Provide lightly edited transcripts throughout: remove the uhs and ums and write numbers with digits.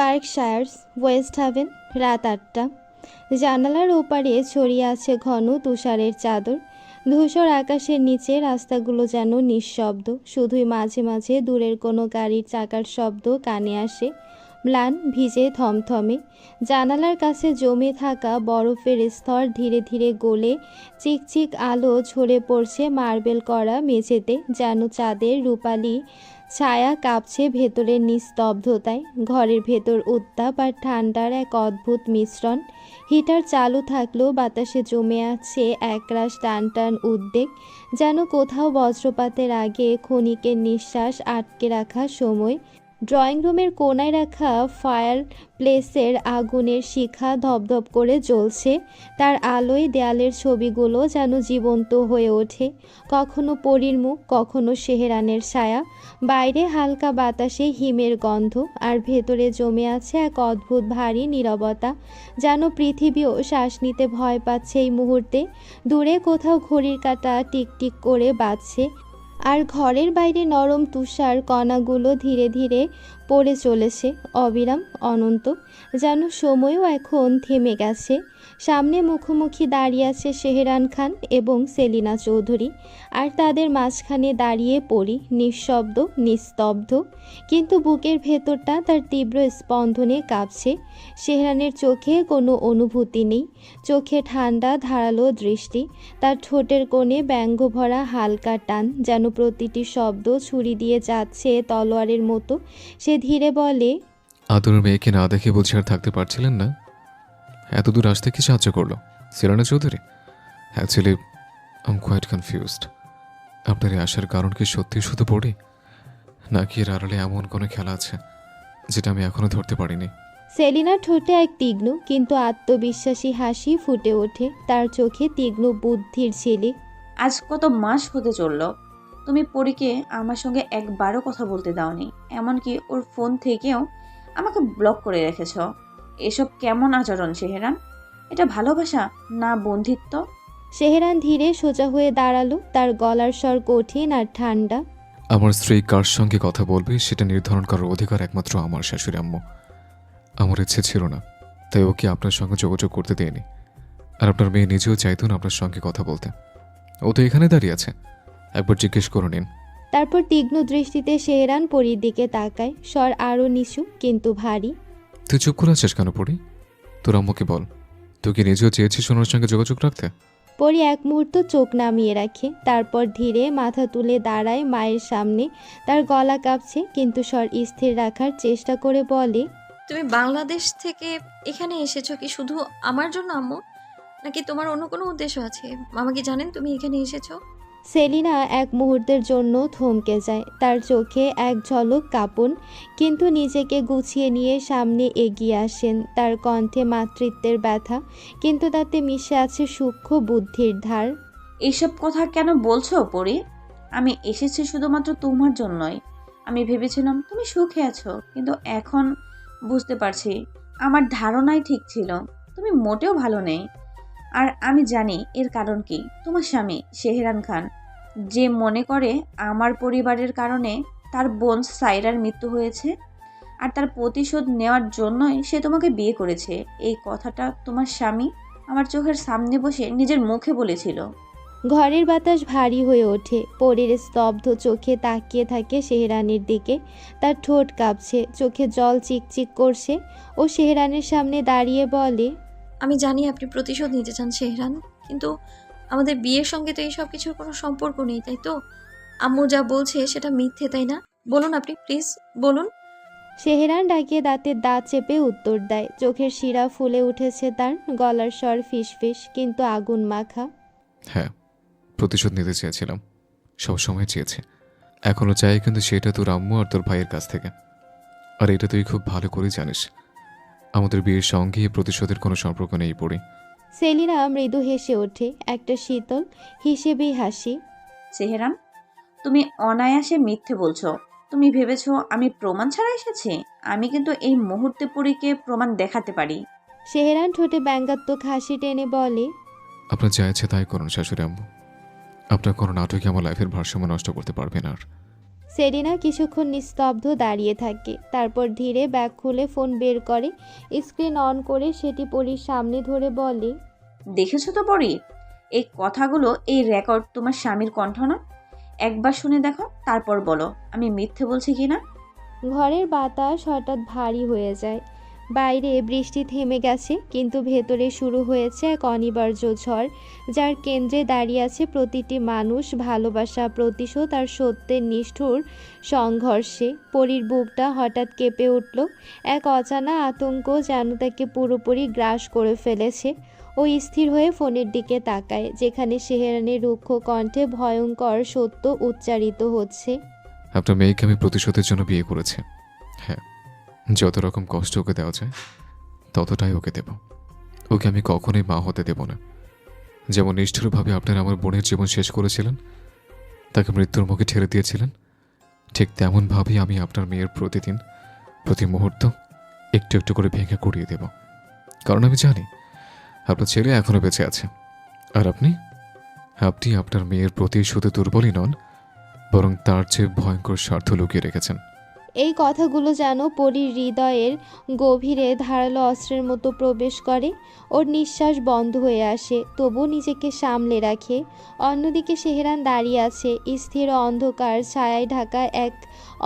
বার্কশায়ার্স, West haven, রাত ৮টা। জানালার ওপারে ছড়িয়ে আছে ঘন তুষারের চাদর। ধূসর আকাশের নিচে রাস্তাগুলো যেন নিঃশব্দ, শুধুই মাঝে মাঝে দূরের কোনো গাড়ির চাকার শব্দ কানে আসে। ম্লান, ভিজে, থমথমে। জানালার কাছে জমে থাকা বরফের স্তর ধীরে ধীরে গলে চিকচিক আলো ঝরে পড়ছে মার্বেল করা মেঝেতে, যেন চাঁদের রূপালি ছায়া কাঁপছে ভেতরের নিস্তব্ধতায়। ঘরের ভেতর উত্তাপ আর ঠান্ডার এক অদ্ভুত মিশ্রণ। হিটার চালু থাকলেও বাতাসে জমে আছে একরাশ টান টান উদ্বেগ, যেন কোথাও বজ্রপাতের আগে ক্ষণিকের নিঃশ্বাস আটকে রাখা সময়। ড্রয়িং রুমের কোণায় রাখা ফায়ার প্লেসের আগুনের শিখা ধপধপ করে জ্বলছে, তার আলোয় দেয়ালের ছবিগুলো যেন জীবন্ত হয়ে ওঠে। কখনো পরীর মুখ, কখনো সেহেরানের ছায়া। বাইরে হালকা বাতাসে হিমের গন্ধ, আর ভেতরে জমে আছে এক অদ্ভুত ভারী নীরবতা, যেন পৃথিবীও শ্বাস নিতে ভয় পাচ্ছে এই মুহূর্তে। দূরে কোথাও ঘড়ির কাঁটা টিকটিক করে বাজছে, আর ঘরের বাইরে নরম তুষার কণাগুলো ধীরে ধীরে পড়ে চলেছে, অবিরাম, অনন্ত, যেন সময়ও এখন থেমে গেছে। সামনে মুখোমুখি দাঁড়িয়ে আছে সেহরান খান এবং সেলিনা চৌধুরী, আর তাদের মাঝখানে দাঁড়িয়ে পড়ি, নিঃশব্দ, নিস্তব্ধ, কিন্তু বুকের ভেতরটা তার তীব্র স্পন্দনে কাঁপছে। সেহরানের চোখে কোনো অনুভূতি নেই, চোখে ঠান্ডা ধারালো দৃষ্টি, তার ঠোঁটের কোণে ব্যঙ্গ ভরা হালকা টান, যেন প্রতিটি শব্দ ছুরি দিয়ে যাচ্ছে তলোয়ারের মতো। সে ধীরে বলে, আদরের মেয়েকে না দেখে বুঝে আর থাকতে পারছিলেন না? এত দূর আসতে কি সাহায্য করলো Selina Chowdhury? Actually I am quite confused. আপনার এই আসার কারণ কি সত্যি শুধু পড়ি, নাকি এর আড়ালে এমন কোনো খেলা আছে যেটা আমি এখনো ধরতে পারিনি? সেলিনার ঠোঁটে এক তীক্ষ্ণ কিন্তু আত্মবিশ্বাসী হাসি ফুটে ওঠে, তার চোখে তীক্ষ্ণ বুদ্ধির ঝিলিক। আজ কত মাস হতে চলল তুমি পরীকে আমার সঙ্গে একবারও কথা বলতে দাওনি, এমনকি ওর ফোন থেকেও আমাকে ব্লক করে রেখেছ। এসব কেমন আচরণ সেহেরান? এটা ভালোবাসা না বন্ধিত্ব? সেহেরান ধীরে সোজা হয়ে দাঁড়ালো, তার গলার স্বর কঠিন আর ঠান্ডা। আমার স্ত্রী কার সঙ্গে কথা বলবে সেটা নির্ধারণ করার অধিকার একমাত্র আমার শাশুড়ি আম্মু। আমার ইচ্ছে ছিল না, তাই ওকে আপনার সঙ্গে যোগাযোগ করতে দেয়নি। আর আপনার মেয়ে নিজেও চাইতো না আপনার সঙ্গে কথা বলতে। ও তো এখানে দাঁড়িয়ে আছে, একবার জিজ্ঞেস করে নিন। তারপর তীক্ষ্ণ দৃষ্টিতে সেহেরান পরীর দিকে তাকায়, স্বর আরও নিচু কিন্তু ভারী। তুই চুপ করে আছিস কেন পড়ি? তোর আম্মুকে বল, তুই কি নিজেও চেয়েছিস ওনার সঙ্গে যোগাযোগ রাখতে? পরী এক মুহূর্ত চোখ নামিয়ে রাখে, তারপর ধীরে মাথা তুলে দাঁড়ায় মায়ের সামনে। তার গলা কাঁপছে, কিন্তু স্বর স্থির রাখার চেষ্টা করে বলে, তুমি বাংলাদেশ থেকে এখানে এসেছো কি শুধু আমার জন্য আম্মু, নাকি তোমার অন্য কোনো উদ্দেশ্য আছে? মামা কি জানেন তুমি এখানে এসেছো? সেলিনা এক মুহূর্তের জন্য থমকে যায়, তার চোখে এক ঝলক কাঁপন, কিন্তু নিজেকে গুছিয়ে নিয়ে সামনে এগিয়ে আসেন। তার কণ্ঠে মাতৃত্বের ব্যথা, কিন্তু তাতে মিশে আছে সূক্ষ্ম বুদ্ধির ধার। এইসব কথা কেন বলছো পরি? আমি এসেছি শুধুমাত্র তোমার জন্যই। আমি ভেবেছিলাম তুমি সুখে আছো, কিন্তু এখন বুঝতে পারছি আমার ধারণাই ঠিক ছিল, তুমি মোটেও ভালো নেই। আর আমি জানি এর কারণ কি। তোমার স্বামী সেহরান খান, যে মনে করে আমার পরিবারের কারণে তার বোন সাইরার মৃত্যু হয়েছে, আর তার প্রতিশোধ নেওয়ার জন্যই সে তোমাকে বিয়ে করেছে। এই কথাটা তোমার স্বামী আমার চোখের সামনে বসে নিজের মুখে বলেছিল। ঘরের বাতাস ভারী হয়ে ওঠে, পরীর স্তব্ধ চোখে তাকিয়ে থাকে সেহরানের দিকে। তার ঠোঁট কাঁপছে, চোখে জল চিকচিক করছে। ও সেহরানের সামনে দাঁড়িয়ে বলে, আমি জানি আপনি প্রতিশোধ নিতে চান সেহরান, কিন্তু আমাদের বিয়ের সঙ্গে তো এই সব কিছুর কোনো সম্পর্ক নেই, তাই তো? আম্মু যা বলছে সেটা মিথ্যে, তাই না? বলুন আপনি, প্লিজ বলুন। সেহরান ডাকিয়ে দাঁতের দাঁত চেপে উত্তর দেয়, চোখের শিরা ফুলে উঠেছে তার, গলার স্বর ফিসফিস কিন্তু আগুন মাখা। হ্যাঁ, প্রতিশোধ নিতে চেয়েছিলাম, সবসময় চেয়েছি, এখনও চাই, কিন্তু সেটা তোর আম্মু আর তোর ভাইয়ের কাছ থেকে। আর এটা তুই খুব ভালো করে জানিস, আমাদের বিয়ের সঙ্গে এই প্রতিশোধের কোনো সম্পর্ক নেই পড়ি। সেলিনা মৃদু হেসে ওঠে, একটা শীতল হিসেবেই হাসি। সেহরান, তুমি অনায়াসে মিথ্যে বলছো। তুমি ভেবেছো আমি প্রমাণ ছাড়া এসেছি? আমি কিন্তু এই মুহূর্তে পরীকে প্রমাণ দেখাতে পারি। সেহরান ঠোঁটে ব্যঙ্গাত্মক হাসি টেনে বলে, আপনার যা ইচ্ছে তাই করুন শাশুড়ি আম্মু, আপনার কোনো নাটকে আমার লাইফের ভারসাম্য নষ্ট করতে পারবে না। আর সেলিনা কিছুক্ষণ নিস্তব্ধ দাঁড়িয়ে থাকে, তারপর ধীরে ব্যাগ খুলে ফোন বের করে, স্ক্রিন অন করে সেটি পরীর সামনে ধরে বলে, দেখেছো তো পরি, এই কথাগুলো, এই রেকর্ড তোমার স্বামীর কণ্ঠ না? একবার শুনে দেখো, তারপর বলো আমি মিথ্যে বলছি কিনা। ঘরের বাতাস হঠাৎ ভারী হয়ে যায়। বাইরে বৃষ্টি থেমে গেছে, কিন্তু ভেতরে শুরু হয়েছে এক অনিবার্য ঝড়, যার কেন্দ্রে দাঁড়িয়ে আছে প্রতিটি মানুষ, ভালোবাসা, প্রতিশোধ আর সত্যের নিষ্ঠুর সংঘর্ষে। পরীর বুকটা হঠাৎ কেঁপে উঠল। এক অজানা আতঙ্ক যেন তাকে পুরোপুরি গ্রাস করে ফেলেছে। ও স্থির হয়ে ফোনের দিকে তাকায়, যেখানে সেহেরানের রুক্ষ কণ্ঠে ভয়ঙ্কর সত্য উচ্চারিত হচ্ছে। আপনার মেয়েকে আমি প্রতিশোধের জন্য বিয়ে করেছি। হ্যাঁ, যত রকম কষ্ট ওকে দেওয়া যায় ততটাই ওকে দেব। ওকে আমি কখনোই মা হতে দেব না। যেমন নিষ্ঠুরভাবে আপনারা আমার বোনের জীবন শেষ করেছিলেন, তাকে মৃত্যুর মুখে ঠেলে দিয়েছিলেন, ঠিক তেমনভাবেই আমি আপনার মেয়ের প্রতিদিন, প্রতি মুহূর্ত একটু একটু করে ভেঙে কুড়িয়ে দেব। কারণ আমি জানি আপনার ছেলে এখনও বেঁচে আছে, আর আপনি আপনি আপনার মেয়ের প্রতি শুধু দুর্বলই নন, বরং তার চেয়ে ভয়ঙ্কর স্বার্থ লুকিয়ে রেখেছেন। এই কথাগুলো যেন পরীর হৃদয়ের গভীরে ধারালো অস্ত্রের মতো প্রবেশ করে। ওর নিঃশ্বাস বন্ধ হয়ে আসে, তবু নিজেকে সামলে রাখে। অন্যদিকে সেহেরান দাঁড়িয়ে আছে, স্থির অন্ধকার ছায়ায় ঢাকা এক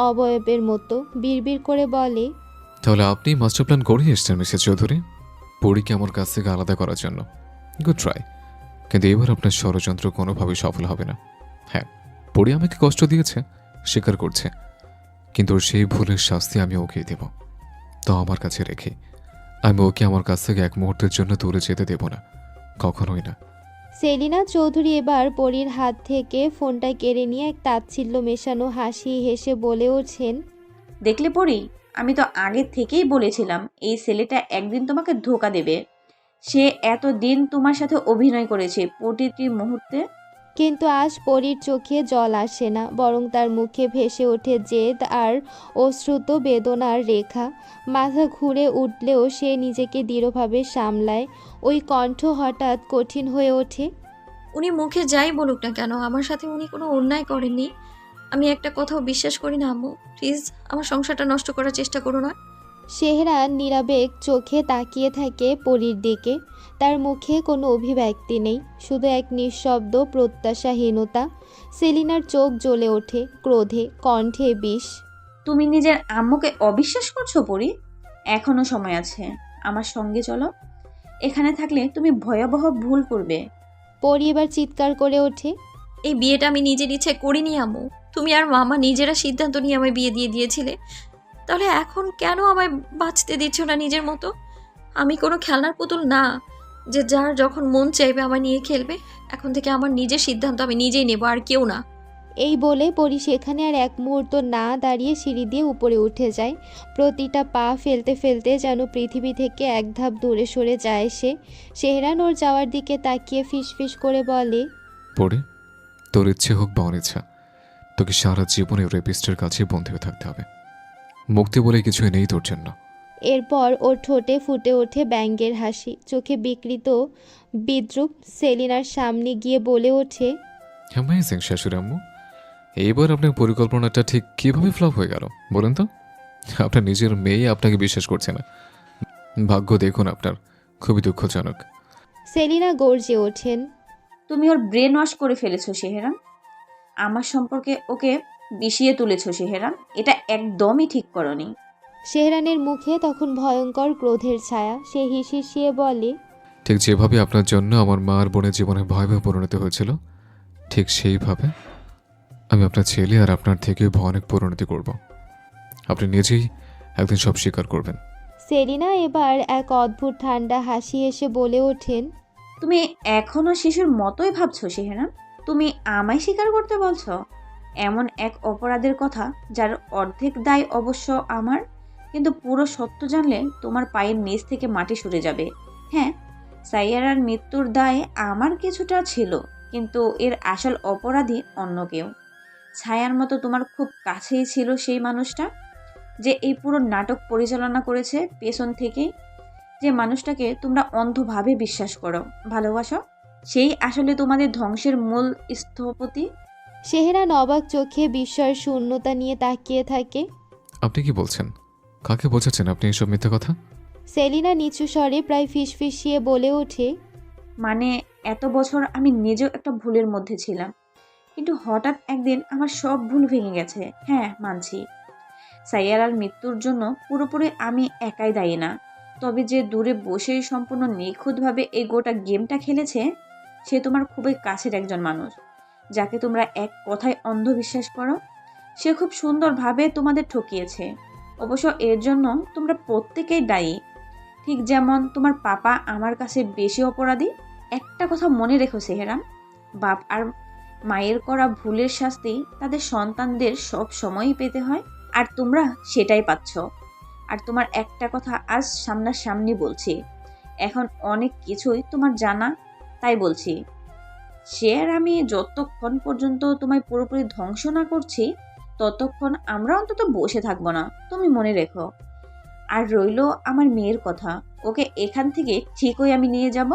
অবয়বের মতো, বিড়বিড় করে বলে, তাহলে আপনি মাস্টার প্ল্যান করে এসছেন মিসেস চৌধুরী, পরীকে আমার কাছ থেকে আলাদা করার জন্য। গুড ট্রাই, কিন্তু এবার আপনার ষড়যন্ত্র কোনোভাবেই সফল হবে না। হ্যাঁ, পরী আমাকে কষ্ট দিয়েছে, স্বীকার করছে, কিন্তু সেই ভুলের শাস্তি আমি ওকেই দেব। তো আমার কাছে রেখে আমি ওকে আমার কাছ থেকে এক মুহূর্তের জন্য দূরে যেতে দেব না, কখনোই না। সেলিনা চৌধুরী এবার পরীর হাত থেকে ফোনটা কেড়ে নিয়ে এক তাচ্ছিল্য মেশানো হাসি হেসে বলে ওঠেন, দেখলে পরি, আমি তো আগে থেকেই বলেছিলাম এই ছেলেটা একদিন তোমাকে ধোকা দেবে। সে এতদিন তোমার সাথে অভিনয় করেছে প্রতিটি মুহূর্তে। কিন্তু আজ পরীর চোখে জল আসে না, বরং তার মুখে ভেসে ওঠে জেদ আর অশ্রুত বেদনার রেখা। মাথা ঘুরে উঠলেও সে নিজেকে দৃঢ়ভাবে সামলায়। ওই কণ্ঠ হঠাৎ কঠিন হয়ে ওঠে, উনি মুখে যাই বলুক না কেন, আমার সাথে উনি কোনো অন্যায় করেননি। আমি একটা কথাও বিশ্বাস করি না আম্মু। প্লিজ আমার সংসারটা নষ্ট করার চেষ্টা করো না। সেহরান নিরাবেগ চোখে তাকিয়ে থাকে পরীর দিকে। তার মুখে কোনো অভিব্যক্তি নেই, শুধু এক নিঃশব্দ প্রত্যাশাহীনতা। সেলিনার চোখ জ্বলে ওঠে ক্রোধে, কণ্ঠে বিষ। তুমি নিজের আম্মুকে অবিশ্বাস করছো পরি? এখনো সময় আছে, আমার সঙ্গে চলো। এখানে থাকলে তুমি ভয়াবহ ভুল করবে। পরী এবার চিৎকার করে ওঠে, এই বিয়েটা আমি নিজের ইচ্ছে করিনি আম্মু। তুমি আর মামা নিজেরা সিদ্ধান্ত নিয়ে আমায় বিয়ে দিয়ে দিয়েছিলে। তাহলে এখন কেন আমায় বাঁচতে দিচ্ছ না নিজের মতো? আমি কোনো খেলনার পুতুল না যে যার যখন মন চাইবে আমায় নিয়ে খেলবে। এখন থেকে আমার নিজের সিদ্ধান্ত আমি নিজেই নেব, আর কেউ না। এই বলে পরী সেখানে আর এক মুহূর্ত না দাঁড়িয়ে সিঁড়ি দিয়ে উপরে উঠে যায়। প্রতিটা পা ফেলতে ফেলতে যেন পৃথিবী থেকে এক ধাপ দূরে সরে যায় সে। সেহরান ওর যাওয়ার দিকে তাকিয়ে ফিসফিস করে বলে, পরে তোর ইচ্ছে হোক বা অনিচ্ছা, তোকে সারা জীবনে রেপিস্টের কাছে বন্দী হয়ে থাকতে হবে। মুক্তি বলে কিছুই নেই তোর জন্য। এরপর ওর ঠোঁটে ফুটে ওঠে ব্যঙ্গের হাসি, চোখে বিকৃত বিদ্রুপ। সেলিনার সামনে গিয়ে বলে ওঠে, অ্যামেজিং শাশুড়ি আম্মু, এইবার আপনার পরিকল্পনাটা ঠিক কিভাবে ফ্লপ হয়ে গেল বলেন তো? আপনার নিজের মেয়ে আপনাকে বিশ্বাস করছে না। ভাগ্য দেখুন আপনার, খুবই দুঃখজনক। সেলিনা গর্জে ওঠেন, তুমি ওর ব্রেন ওয়াশ করে ফেলেছো সেহেরান। আমার সম্পর্কে ওকে বিষিয়ে তুলেছো সেহেরান। এটা একদমই ঠিক করনি। সেহরানের মুখে তখন ভয়ঙ্কর ক্রোধের ছায়া। সে হিসিয়ে বলে, ঠিক যেভাবে আপনার জন্য আমার মা আর বোনের জীবনে ভয়াবহ পরিণতি হয়েছিল, ঠিক সেইভাবে আমি আপনার ছেলে আর আপনার থেকে ভয়ানক পরিণতি করব। আপনি নিজেই একদিন সব স্বীকার করবেন। সেলিনা এবার এক অদ্ভুত ঠান্ডা হাসি এসে বলে ওঠেন, তুমি এখনো শিশুর মতোই ভাবছো সেহেরান। তুমি আমায় স্বীকার করতে বলছো এমন এক অপরাধের কথা যার অর্ধেক দায় অবশ্য আমার, কিন্তু পুরো সত্য জানলে তোমার পায়ের নিচ থেকে মাটি সরে যাবে। হ্যাঁ, সাইয়ারার মৃত্যুর দায় আমার কিছুটা ছিল, কিন্তু এর আসল অপরাধী অন্য কেউ। ছায়ার মতো তোমার খুব কাছেই ছিল সেই মানুষটা, যে এই পুরো নাটক পরিচালনা করেছে পেছন থেকেই। যে মানুষটাকে তোমরা অন্ধভাবে বিশ্বাস করো, ভালোবাসো, সেই আসলে তোমাদের ধ্বংসের মূল স্থপতি। সেহেরান অবাক চোখে বিস্ময়ের শূন্যতা নিয়ে তাকিয়ে থাকে। আপনি কি বলছেন? কাকে বোঝাচ্ছেন আপনি এসব মিথ্যা কথা? সেলিনা নিচু স্বরে প্রায় ফিসফিসিয়ে বলে ওঠে, মানে এত বছর আমি নিজেও একটা ভুলের মধ্যে ছিলাম, কিন্তু হঠাৎ একদিন আমার সব ভুল ভেঙে গেছে। হ্যাঁ, মানছি সাইয়ারার মৃত্যুর জন্য পুরোপুরি আমি একাই দায়ী না, তবে যে দূরে বসেই সম্পূর্ণ নিখুঁতভাবে এই গোটা গেমটা খেলেছে সে তোমার খুবই কাছের একজন মানুষ, যাকে তোমরা এক কথায় অন্ধবিশ্বাস করো। সে খুব সুন্দরভাবে তোমাদের ঠকিয়েছে। অবশ্য এর জন্য তোমরা প্রত্যেকেই দায়ী, ঠিক যেমন তোমার পাপা আমার কাছে বেশি অপরাধী। একটা কথা মনে রেখো সেহেরান, বাপ আর মায়ের করা ভুলের শাস্তি তাদের সন্তানদের সব সময়ই পেতে হয়, আর তোমরা সেটাই পাচ্ছ। আর তোমার একটা কথা আজ সামনাসামনি বলছি, এখন অনেক কিছুই তোমার জানা, তাই বলছি, সে আর আমি যতক্ষণ পর্যন্ত তোমায় পুরোপুরি ধ্বংস না করছি ততক্ষণ আমরা অন্তত বসে থাকবো না, তুমি মনে রেখো। আর রইলো আমার মেয়ের কথা, ওকে এখান থেকে ঠিকই আমি নিয়ে যাব,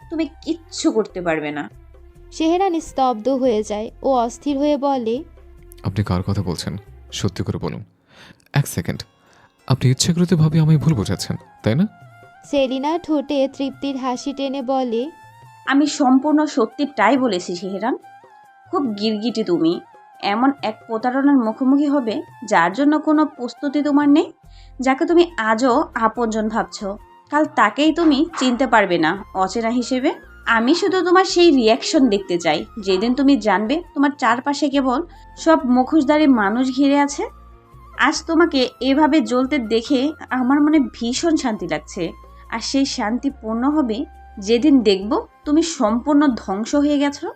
তুমি কিচ্ছু করতে পারবে না। সেহেরান স্তব্ধ হয়ে যায় ও অস্থির হয়ে বলে, আপনি কার কথা বলছেন? সত্যি করে বলুন। এক সেকেন্ড, আপনি ইচ্ছাকৃতভাবে আমায় ভুল বোঝাচ্ছেন, তাই না? সেলিনা ঠোঁটে তৃপ্তির হাসি টেনে বলে, আমি সম্পূর্ণ সত্যিটাই বলেছি সেহেরান। খুব গিরগিটি তুমি, এমন এক প্রতারণার মুখোমুখি হবে যার জন্য কোনো প্রস্তুতি তোমার নেই, যাকে তুমি আজও আপনজন ভাবছো, কাল তাকেই তুমি চিনতে পারবে না অচেনা হিসেবে। আমি শুধু তোমার সেই রিয়াকশন দেখতে চাই যেদিন তুমি জানবে তোমার চারপাশে কেবল সব মুখোশধারী মানুষ ঘিরে আছে। আজ তোমাকে এভাবে জ্বলতে দেখে আমার মনে ভীষণ শান্তি লাগছে, আর সেই শান্তি পূর্ণ হবে যেদিন দেখব তুমি সম্পূর্ণ ধ্বংস হয়ে গেছো।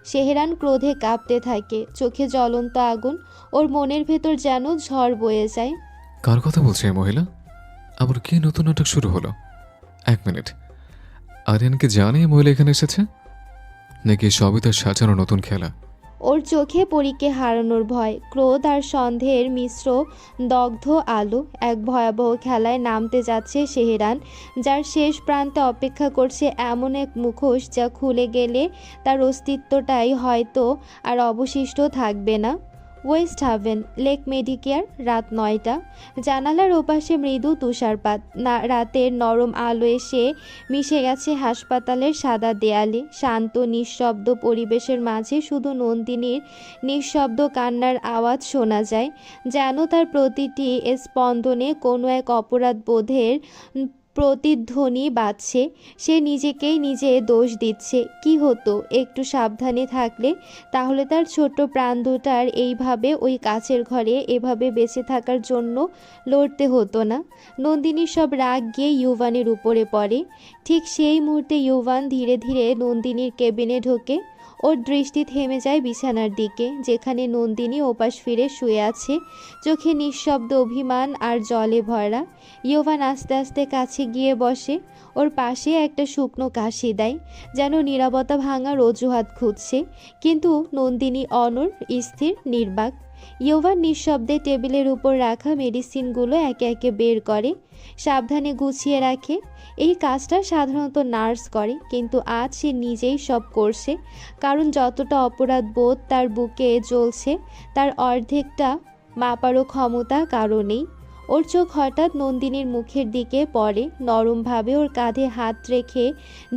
সেহেরান ক্রোধে কাঁপতে থাকে, চোখে জ্বলন্ত আগুন, ওর মনের ভেতর যেন ঝড় বয়ে যায়। কার কথা বলছে এই মহিলা? আবার কি নতুন নাটক শুরু হলো? এক মিনিট, আরিয়ানকে জানে এই মহিলা এখানে এসেছে, নাকি সবই তার সাজানো নতুন খেলা? ওর চোখে পরীকে হারানোর ভয়, ক্রোধ আর সন্দেহের মিশ্র দগ্ধ আলো। এক ভয়াবহ খেলায় নামতে যাচ্ছে সেহেরান, যার শেষ প্রান্তে অপেক্ষা করছে এমন এক মুখোশ যা খুলে গেলে তার অস্তিত্বটাই হয়তো আর অবশিষ্ট থাকবে না। ওয়েস্ট হাভেন, লেক মেডিকেয়ার, রাত 9টা। জানালার ওপাশে মৃদু তুষারপাত, না রাতের নরম আলো এসে মিশে গেছে হাসপাতালের সাদা দেয়ালে। শান্ত নিঃশব্দ পরিবেশের মাঝে শুধু নন্দিনীর নিঃশব্দ কান্নার আওয়াজ শোনা যায়, যেন তার প্রতিটি স্পন্দনে কোনো এক অপরাধ বোধের প্রতিধ্বনি বাজছে। সে নিজেকেই নিজে দোষ দিচ্ছে। কি হতো একটু সাবধানে থাকলে, তাহলে তার ছোট্ট প্রাণ দুটার এইভাবে ওই কাছের ঘরে এভাবে বেঁচে থাকার জন্য লড়তে হতো না। নন্দিনীর সব রাগ গিয়ে ইউভানের উপরে পড়ে। ঠিক সেই মুহূর্তে ইউভান ধীরে ধীরে নন্দিনীর কেবিনে ঢোকে। ওর দৃষ্টি থেমে যায় বিছানার দিকে, যেখানে নন্দিনী ওপাশ ফিরে শুয়ে আছে, চোখে নিঃশব্দ অভিমান আর জলে ভরা। ইয়োভান আস্তে আস্তে কাছে গিয়ে বসে, ওর পাশে একটা শুকনো কাশি দেয়, যেন নীরবতা ভাঙার অজুহাত খুঁজছে। কিন্তু নন্দিনী অনড়, স্থির, নির্বাক। ইয়োভান নিঃশব্দে টেবিলের উপর রাখা মেডিসিনগুলো একে একে বের করে, সাবধানে গুছিয়ে রাখে। এই কাজটা সাধারণত নার্স করে, কিন্তু আজ সে নিজেই সব করছে, কারণ যতটা অপরাধ বোধ তার বুকে জ্বলছে তার অর্ধেকটা মাপারও ক্ষমতা কারো নেই। ওর চোখ হঠাৎ নন্দিনীর মুখের দিকে পড়ে, নরমভাবে ওর কাঁধে হাত রেখে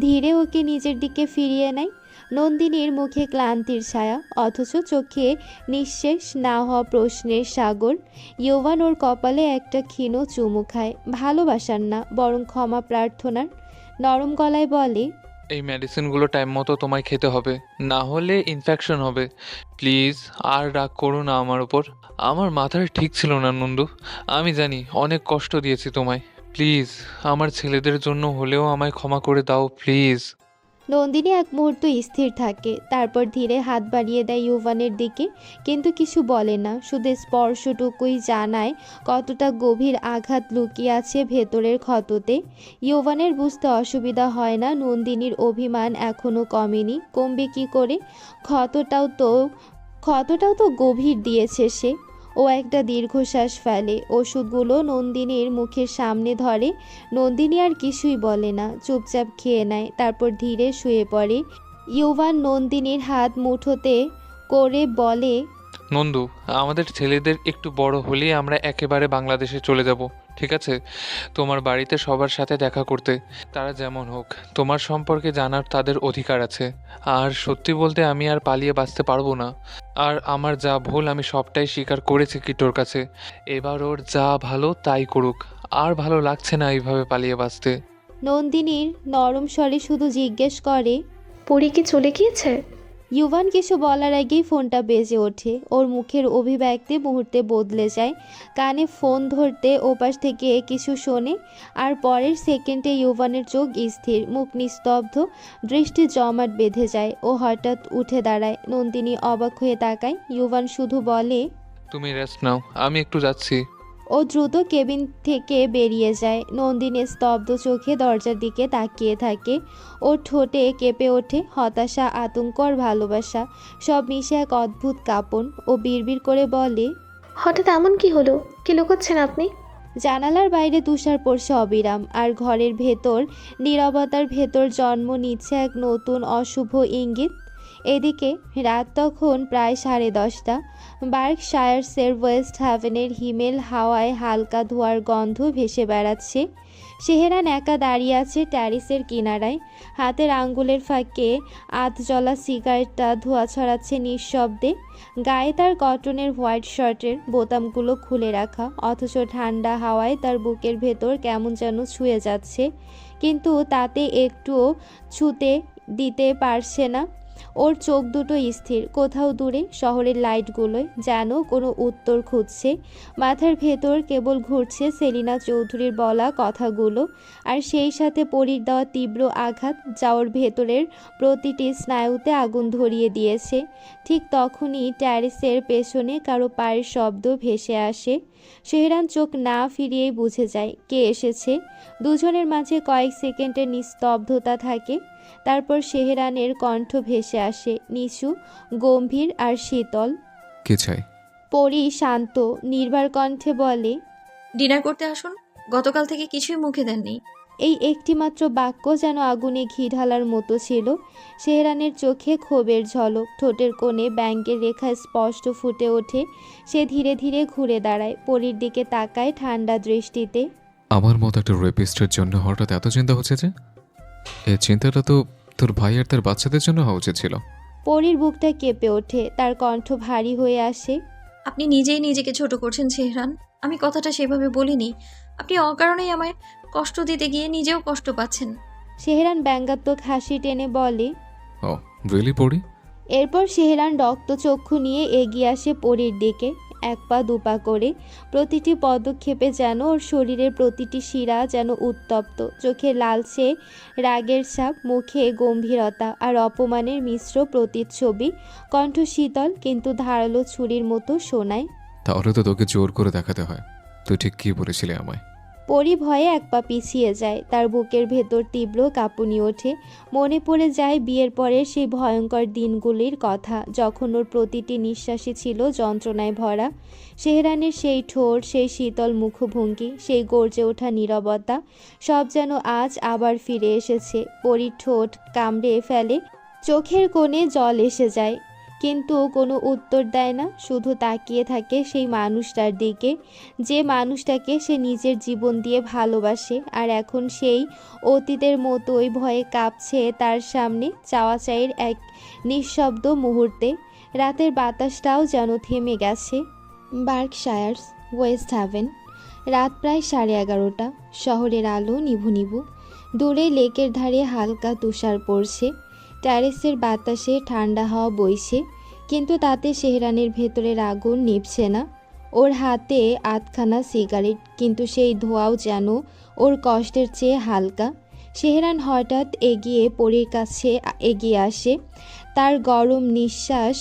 ধীরে ওকে নিজের দিকে ফিরিয়ে নেয়। নন্দিনীর মুখে ক্লান্তির ছায়া, অথচ চোখে নিঃশেষ না হওয়া প্রশ্নের সাগর। ইয়োভান ওর কপালে একটা ক্ষীণ চুমু খায়, ভালোবাসার না বরং ক্ষমা প্রার্থনার। নরম গলায় বলে, এই মেডিসিনগুলো টাইম মতো তোমায় খেতে হবে, না হলে ইনফেকশন হবে। প্লিজ আর রাগ করো না আমার ওপর। আমার মাথায় ঠিক ছিল না নন্দু, আমি জানি অনেক কষ্ট দিয়েছি তোমায়। প্লিজ আমার ছেলেদের জন্য হলেও আমায় ক্ষমা করে দাও প্লিজ। নন্দিনী এক মুহূর্ত স্থির থাকে, তারপর ধীরে হাত বাড়িয়ে দেয় ইউভানের দিকে, কিন্তু কিছু বলে না, শুধু স্পর্শটুকুই জানায় কতটা গভীর আঘাত লুকিয়ে আছে ভেতরের ক্ষততে। ইউভানের বুঝতে অসুবিধা হয় না নন্দিনীর অভিমান এখনও কমেনি, কমবে কি করে? ক্ষতটাও তো গভীর দিয়েছে সে। ও একটা দীর্ঘশ্বাস ফেলে, ওষুধগুলো নন্দিনীর মুখের সামনে ধরে। নন্দিনী আর কিছুই বলে না, চুপচাপ খেয়ে নেয়, তারপর ধীরে শুয়ে পড়ে। ইউভান নন্দিনীর হাত মুঠোতে করে বলে, নন্দু, আমাদের ছেলেদের একটু বড় হলেই আমরা একেবারে বাংলাদেশে চলে যাব, ঠিক আছে? তোমার বাড়িতে সবার সাথে দেখা করতে। তারা যেমন হোক, তোমার সম্পর্কে জানার তাদের অধিকার আছে। আর সত্যি বলতে আমি আর পালিয়ে বাঁচতে পারবো না। আর আমার যা ভুল আমি সবটাই স্বীকার করেছি কিটোর কাছে। এবার ওর যা ভালো তাই করুক। আর ভালো লাগছে না এইভাবে পালিয়ে বাঁচতে। নন্দিনীর নরম স্বরে শুধু জিজ্ঞেস করে, পরি কি চলে গিয়েছে? ইউভান কিছু বলার আগেই ফোনটা বেজে ওঠে। ওর মুখের অভিব্যক্তি মুহূর্তে বদলে যায়। কানে ফোন ধরতে ওপাশ থেকে কিছু শোনে, আর পরের সেকেন্ডে ইউভানের চোখ স্থির, মুখ নিস্তব্ধ, দৃষ্টি জমাট বেঁধে যায়। ও হঠাৎ উঠে দাঁড়ায়। নন্দিনী অবাক হয়ে তাকায়। ইউভান শুধু বলে, তুমি রেস্ট নাও, আমি একটু যাচ্ছি। ও দ্রুত কেবিন থেকে বেরিয়ে যায়। নন্দিনী স্তব্ধ চোখে দরজার দিকে তাকিয়ে থাকে। ওর ঠোঁটে কেঁপে ওঠে হতাশা, আতঙ্ক আর ভালোবাসা, সব মিশে এক অদ্ভুত কাঁপন। ও বিড়বিড় করে বলে, হঠাৎ এমন কি হলো? কি লুকোচ্ছেন আপনি? জানালার বাইরে তুষার পড়ছে অবিরাম, আর ঘরের ভেতর নীরবতার ভেতর জন্ম নিচ্ছে এক নতুন অশুভ ইঙ্গিত। এদিকে রাত তখন প্রায় 10:30। বার্কশায়ার্সের ওয়েস্ট হ্যাভেনের হিমেল হাওয়ায় হালকা ধোঁয়ার গন্ধ ভেসে বেড়াচ্ছে। সেহেরান একা দাঁড়িয়ে আছে ট্যারিসের কিনারায়। হাতের আঙ্গুলের ফাঁকে আধজ্বলা সিগারেটটা ধোঁয়া ছড়াচ্ছে নিঃশব্দে। গায়ে তার কটনের হোয়াইট শার্টের বোতামগুলো খুলে রাখা, অথচ ঠান্ডা হাওয়ায় তার বুকের ভেতর কেমন যেন ছুঁয়ে যাচ্ছে, কিন্তু তাতে একটুও ছুতে দিতে পারছে না। ওর চোখ দুটো স্থির, কোথাও দূরে শহরের লাইটগুলোয় যেন কোনো উত্তর খুঁজছে। মাথার ভেতর কেবল ঘুরছে সেলিনা চৌধুরীর বলা কথাগুলো, আর সেই সাথে পরীর দেওয়া তীব্র আঘাত, যা ওর ভেতরের প্রতিটি স্নায়ুতে আগুন ধরিয়ে দিয়েছে। ঠিক তখনই ট্যারিসের পেছনে কারো পায়ের শব্দ ভেসে আসে। সেহরান চোখ না ফিরিয়েই বুঝে যায় কে এসেছে। দুজনের মাঝে কয়েক সেকেন্ডের নিস্তব্ধতা থাকে। তারপর সেহরানের কণ্ঠ ভেসে আসে, নিচু, গম্ভীর আর শীতল। কে চাই? পরি শান্ত, নির্ভর কণ্ঠে বলে, ডিনার করতে আসুন। গতকাল থেকে কিছুই মুখে দেননি। এই একটিমাত্র বাক্য যেন আগুনে ঘি ঢালার মতো ছিল। সেহরানের চোখে ক্ষোভের ঝলক, ঠোঁটের কোণে ব্যাঙ্গের রেখা স্পষ্ট ফুটে ওঠে। সে ধীরে ধীরে ঘুরে দাঁড়ায়, পরির দিকে তাকায় ঠান্ডা দৃষ্টিতে। আমার মতো একটা রেপিস্টের জন্য হঠাৎ এত চিন্তা হচ্ছে যে? এই চিন্তাটা তো তোর ভাই আর তার বাচ্চাদের জন্য হওয়া উচিত ছিল। পরির বুকটা কেঁপে ওঠে, তার কণ্ঠ ভারী হয়ে আসে। আপনি নিজেই নিজেকে ছোট করছেন সেহরান। আমি কথাটা সেভাবে বলিনি। আপনি অকারণেই আমায় কষ্ট দিতে গিয়ে নিজেও কষ্ট পাচ্ছেন। সেহরান ব্যঙ্গাত্মক হাসি টেনে বলে। ও রিয়েলি পড়ি? এরপর সেহরান রক্তচক্ষু নিয়ে এগিয়ে আসে পরির দিকে, এক পা দুপা করে। প্রতিটি পদক্ষেপে যেন ওর শরীরের প্রতিটি শিরা যেন উত্তপ্ত, চোখে লালচে রাগের ছাপ, মুখে গম্ভীরতা আর অপমানের মিশ্র প্রতিচ্ছবি। কণ্ঠ শীতল কিন্তু ধারালো ছুরির মতো শোনায়। তাহলে তো তোকে জোর করে দেখাতে হয় তুই ঠিক কি বলেছিলি আমায়। পরি ভয়ে এক পা পিছিয়ে যায়, তার বুকের ভেতর তীব্র কাঁপুনি ওঠে। মনে পড়ে যায় বিয়ের পরের সেই ভয়ঙ্কর দিনগুলির কথা, যখন ওর প্রতিটি নিঃশ্বাসই ছিল যন্ত্রণায় ভরা। সেহরানের সেই ঠোঁট, সেই শীতল মুখভঙ্গি, সেই গর্জে ওঠা নীরবতা, সব যেন আজ আবার ফিরে এসেছে। পরির ঠোঁট কামড়ে ফেলে, চোখের কোণে জল এসে যায়, কিন্তু কোনো উত্তর দেয় না, শুধু তাকিয়ে থাকে সেই মানুষটার দিকে, যে মানুষটাকে সে নিজের জীবন দিয়ে ভালোবাসে। আর এখন সেই অতীতের মতোই ভয়ে কাঁপছে তার সামনে, চাওয়া চাইয়ের এক নিঃশব্দ মুহূর্তে। রাতের বাতাসটাও যেন থেমে গেছে। বার্কশায়ার্স, ওয়েস্ট হ্যাভেন। রাত প্রায় 11:30। শহরের আলো নিভু নিভু। দূরে লেকের ধারে হালকা তুষার পড়ছে। ট্যারেসের বাতাসে ঠান্ডা হাওয়া বইছে, কিন্তু তাতে সেহরানের ভেতরের আগুন নিভছে না। ওর হাতে আধখানা সিগারেট, কিন্তু সেই ধোঁয়াও যেন ওর কষ্টের চেয়ে হালকা। সেহরান হঠাৎ এগিয়ে পরীর কাছে এগিয়ে আসে। তার গরম নিঃশ্বাস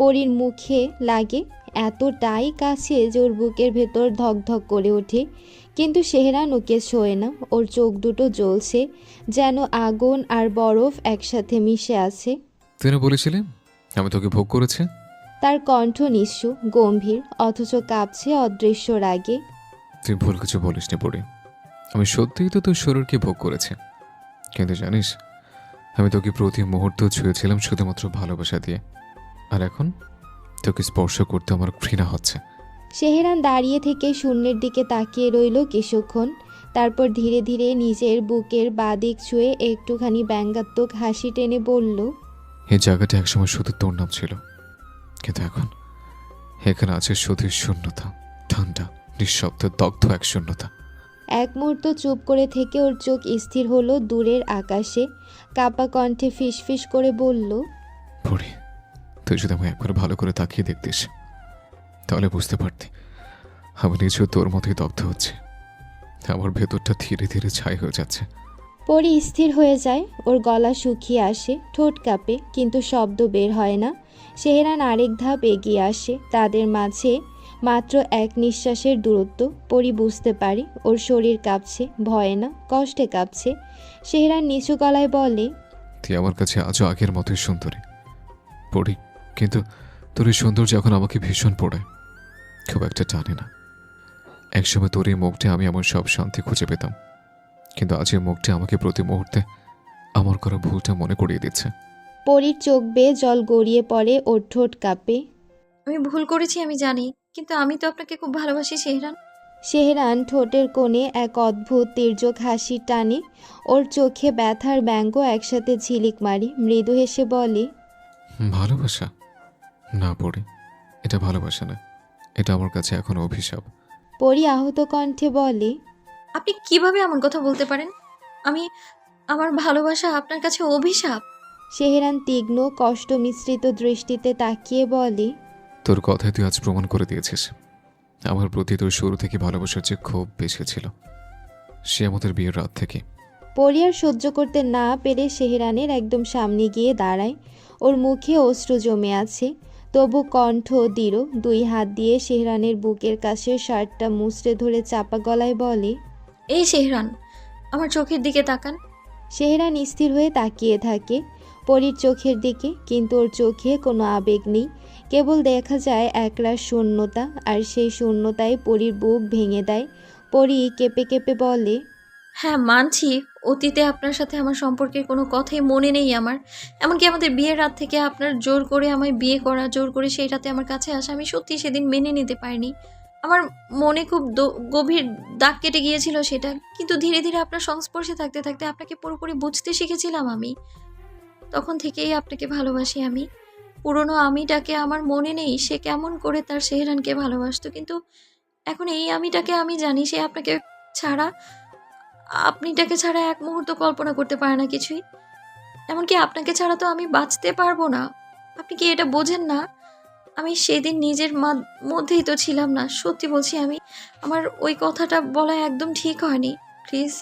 পরীর মুখে লাগে, এতটাই কাছে যে ওর বুকের ভেতর ধকধক করে ওঠে। কিন্তু সেহরান ওকে ছোঁয় না। ওর চোখ দুটো জ্বলছে, যেন আগুন আর বরফ একসাথে মিশে আছে। তুই না বলেছিলি আমি তোকে ভোগ করেছি? তার কণ্ঠ নিঃস্ব, গম্ভীর, অথচ কাঁপছে অদৃশ্য রাগে। তুই ভুল কিছু বলিসনি পড়ি। আমি সত্যিই তো তোর শরীরকে ভোগ করেছি, কিন্তু জানিস আমি তোকে প্রতি মুহূর্ত ছুঁয়েছিলাম শুধুমাত্র ভালোবাসা দিয়ে। আর এখন তোকে স্পর্শ করতে আমার ঘৃণা হচ্ছে। সেহরান দাঁড়িয়ে থেকে শূন্যের দিকে তাকিয়ে রইল কিছুক্ষণ, তারপর ধীরে ধীরে নিজের বুকের বাদিক ছুঁয়ে একটুখানি ব্যঙ্গাত্মক হাসি টেনে বলল, এই জায়গাটা একসময় শুধু তোর নাম ছিল, কিন্তু এখন এখানে আছে শুধু শূন্যতা, ঠান্ডা, নিঃশব্দ, দগ্ধ এক শূন্যতা। এক মুহূর্ত চুপ করে থেকে ওর চোখ স্থির হলো দূরের আকাশে। কাপা কণ্ঠে ফিসফিস করে বলল, পড়ি, তুই যদি আমায় একবার ভালো করে তাকিয়ে দেখতিস তাহলে বুঝতে পারতি আমি নিজেও তোর মতোই দগ্ধ হচ্ছে। আমার ভেতরটা ধীরে ধীরে ছাই হয়ে যাচ্ছে। পরি স্থির হয়ে যায়, ওর গলা শুকিয়ে আসে, ঠোঁট কাঁপে, কিন্তু শব্দ বের হয় না। সেহরান আরেক ধাপ এগিয়ে আসে, তাদের মাঝে মাত্র এক নিঃশ্বাসের দূরত্ব। পরি বুঝতে পারে ওর শরীর কাঁপছে, ভয়ে না, কষ্টে কাঁপছে। সেহরান নিচু গলায় বলে, তুই আমার কাছে আজও আগের মতোই সুন্দরী পড়ি, কিন্তু তোর এই সৌন্দর্য এখন আমাকে ভীষণ পড়ায়, খুব একটা টানে না। একসময় তোর এই মুখটা আমি আমার সব শান্তি খুঁজে পেতাম, কিন্তু আজ এই মুখটা আমাকে প্রতি মুহূর্তে আমার করা ভুলটা মনে করিয়ে দিচ্ছে। পরির চোখ বেয়ে জল গড়িয়ে পড়ে, ওর ঠোঁট কাঁপে। আমি ভুল করেছি আমি জানি, কিন্তু আমি তো আপনাকে খুব ভালোবাসি সেহরান। সেহরান ঠোঁটের কোণে এক অদ্ভুত তির্যক হাসি টানে, ওর চোখে ব্যথার ব্যঙ্গ একসাথে ঝিলিক মারি, মৃদু হেসে বলে, ভালোবাসা না পড়ি, এটা ভালোবাসা না, এটা আমার কাছে এখন অভিশাপ। পরি আহত কণ্ঠে বলে, আপনি কিভাবে এমন কথা বলতে পারেন? আমার ভালোবাসা আপনার কাছে অভিশাপ? সেহরান তীক্ষ্ণ কষ্ট মিশ্রিত দৃষ্টিতে তাকিয়ে বলে, তোর কথায় তুই আজ প্রমাণ করে দিয়েছিস আমার প্রতি তোর শুরু থেকে ভালোবাসার যে খুব বেশি ছিল, সে আমাদের বিয়ের রাত থেকে। পরি আর সহ্য করতে না পেরে সেহরানের একদম সামনে গিয়ে দাঁড়ায়, ওর মুখে অশ্রু জমে আছে, তবু কণ্ঠ দৃঢ়। দুই হাত দিয়ে সেহরানের বুকের কাছে শার্টটা মুচড়ে ধরে চাপা গলায় বলে, এই সেহরান, আমার চোখের দিকে তাকান। সেহরান স্থির হয়ে তাকিয়ে থাকে পরীর চোখের দিকে, কিন্তু ওর চোখে কোনো আবেগ নেই, কেবল দেখা যায় একরাশ শূন্যতা, আর সেই শূন্যতায় পরীর বুক ভেঙে দেয়। পরী কেঁপে কেঁপে বলে, হ্যাঁ মানছি, অতীতে আপনার সাথে আমার সম্পর্কের কোনো কথাই মনে নেই আমার। এমনকি আমাদের বিয়ের রাত থেকে আপনার জোর করে আমায় বিয়ে করা, জোর করে সেই রাতে আমার কাছে আসা, আমি সত্যি সেদিন মেনে নিতে পারিনি। আমার মনে খুব গভীর দাগ কেটে গিয়েছিল সেটা, কিন্তু ধীরে ধীরে আপনার সংস্পর্শে থাকতে থাকতে আপনাকে পুরোপুরি বুঝতে শিখেছিলাম আমি। তখন থেকেই আপনাকে ভালোবাসি আমি। পুরনো আমিটাকে আমার মনে নেই সে কেমন করে তার সেহরানকে ভালোবাসতো, কিন্তু এখন এই আমিটাকে আমি জানি সে আপনাকে ছাড়া, আপনিটাকে ছাড়া এক মুহূর্ত কল্পনা করতে পারে না কিছুই। এমনকি আপনাকে ছাড়া তো আমি বাঁচতে পারবো না। আপনি কি এটা বোঝেন না? আমি সেদিন নিজের মধ্যেই তো ছিলাম না, সত্যি বলছি। আমার ওই কথাটা বলা একদম ঠিক হয়নি। প্লিজ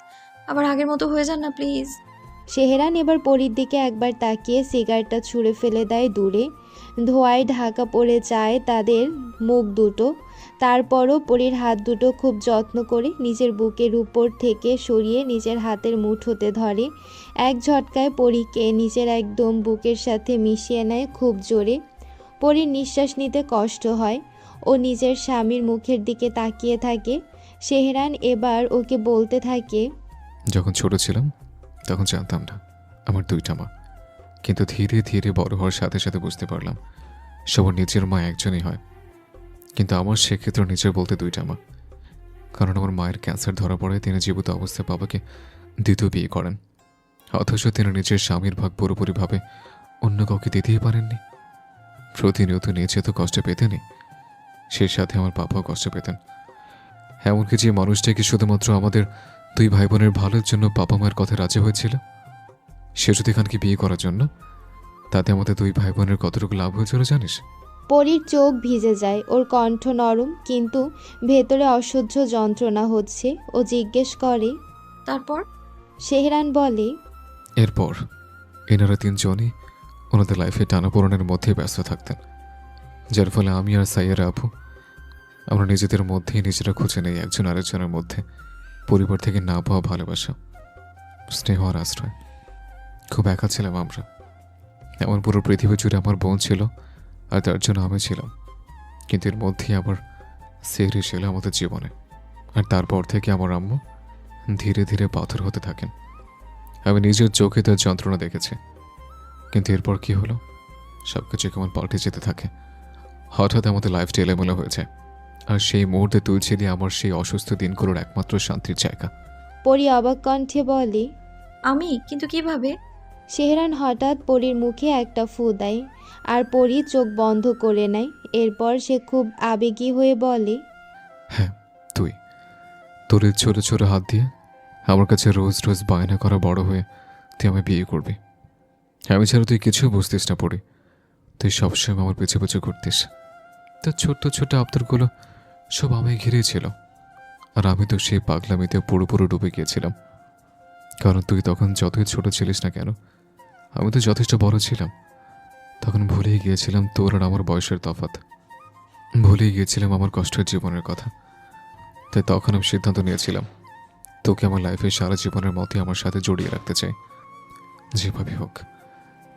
আবার আগের মতো হয়ে যান না প্লিজ। সেহরান এবার পরীর দিকে একবার তাকিয়ে সিগারেটটা ছুঁড়ে ফেলে দেয় দূরে। ধোঁয়ায় ঢাকা পড়ে যায় তাদের মুখ দুটো। তারপরও পরীর হাত দুটো খুব যত্ন করে নিজের বুকের উপর থেকে সরিয়ে নিজের হাতের মুঠোতে ধরে। এক ঝটকায় পরীকে নিজের একদম বুকের সাথে মিশিয়ে নেয় খুব জোরে। পরীর নিঃশ্বাস নিতে কষ্ট হয়, ও নিজের স্বামীর মুখের দিকে তাকিয়ে থাকে। সেহরান এবার ওকে বলতে থাকে, যখন ছোট ছিলাম তখন জানতাম না আমার দুইটা মা, কিন্তু ধীরে ধীরে বড় হওয়ার সাথে সাথে বুঝতে পারলাম সবার নিজের মা একজনই হয়, কিন্তু আমার সেক্ষেত্রে নিজের বলতে দুইটা মা। কারণ আমার মায়ের ক্যান্সার ধরা পড়ায় তিনি জীবিত অবস্থায় বাবাকে দ্বিতীয় বিয়ে করেন, অথচ তিনি নিজের স্বামীর ভাগ পুরোপুরিভাবে অন্য কাউকে দিতেই পারেননি। প্রতিনিয়ত নিচে তো কষ্ট পেতেনই, সেই সাথে আমার বাবাও কষ্ট পেতেন। এমনকি যে মানুষটাকে শুধুমাত্র আমাদের দুই ভাই বোনের ভালোর জন্য বাবা মায়ের কথা রাজি হয়েছিল, সে যদি খানকে বিয়ে করার জন্য, তাতে আমাদের দুই ভাই বোনের কতটুকু লাভ হয়েছিল জানিস? পরীর চোখ ভিজে যায়, ওর কণ্ঠ নরম, কিন্তু ভেতরে অসহ্য যন্ত্রণা হচ্ছে। ও জিজ্ঞেস করে, তারপর? সেহরান বলে, এরপর এনারা তিনজনই ওনাদের লাইফে টানাপোড়েনের মধ্যেই ব্যস্ত থাকতেন, যার ফলে আমি আর সাইয়ারা আপু আমরা নিজেদের মধ্যেই নিজেরা খুঁজে নেই একজন আরেকজনের মধ্যে পরিবার থেকে না পাওয়া ভালোবাসা, স্নেহ আর আশ্রয়। খুব একা ছিলাম আমরা। এমন পুরো পৃথিবী জুড়ে আমার বোন ছিল, আর তার জন্য আমি ছিলাম, কিন্তু এর মধ্যেই আবার সেহরি ছিল আমাদের জীবনে। আর তারপর থেকে আমার আম্মু ধীরে ধীরে পাথর হতে থাকেন। আমি নিজের চোখে তার যন্ত্রণা দেখেছি, কিন্তু এরপর কি হলো, সব কিছু কেমন পাল্টে যেতে থাকে। হঠাৎ আমাদের লাইফটা এলোমেলো হয়েছে, আর সেই মুহূর্তে তুই ছিলি আমার সেই অসুস্থ দিনগুলোর একমাত্র শান্তির জায়গা। পরি অবাক কণ্ঠে বলে। আমি কিন্তু কিভাবে? শেহরান হঠাৎ পরীর মুখে একটা ফু দেয়, আর পরি চোখ বন্ধ করে নেয়। এরপর সে খুব আবেগী হয়ে বলে, হ্যাঁ, তুই তোর এই ছোট ছোট হাত দিয়ে আমার কাছে রোজ রোজ বায়না করা বড় হয়ে তুই আমায় বিয়ে করবি। আমি ছাড়া তুই কিছু বুঝতিস না পড়ি, তুই সবসময় আমার পিছু পিছু ঘুরতিস। তোর ছোট্ট ছোট্ট আবদারগুলো সব আমায় ঘিরেই ছিল, আর আমি তো সেই পাগলামিতে পুরোপুরো ডুবে গিয়েছিলাম। কারণ তুই তখন যতই ছোট ছিলিস না কেন, আমি তো যথেষ্ট বড় ছিলাম। তখন ভুলেই গিয়েছিলাম তোর আর আমার বয়সের তফাৎ, ভুলেই গিয়েছিলাম আমার কষ্টের জীবনের কথা। তাই তখন আমি সিদ্ধান্ত নিয়েছিলাম তোকে আমার লাইফে সারা জীবনের মতোই আমার সাথে জড়িয়ে রাখতে চাই। যেভাবে হোক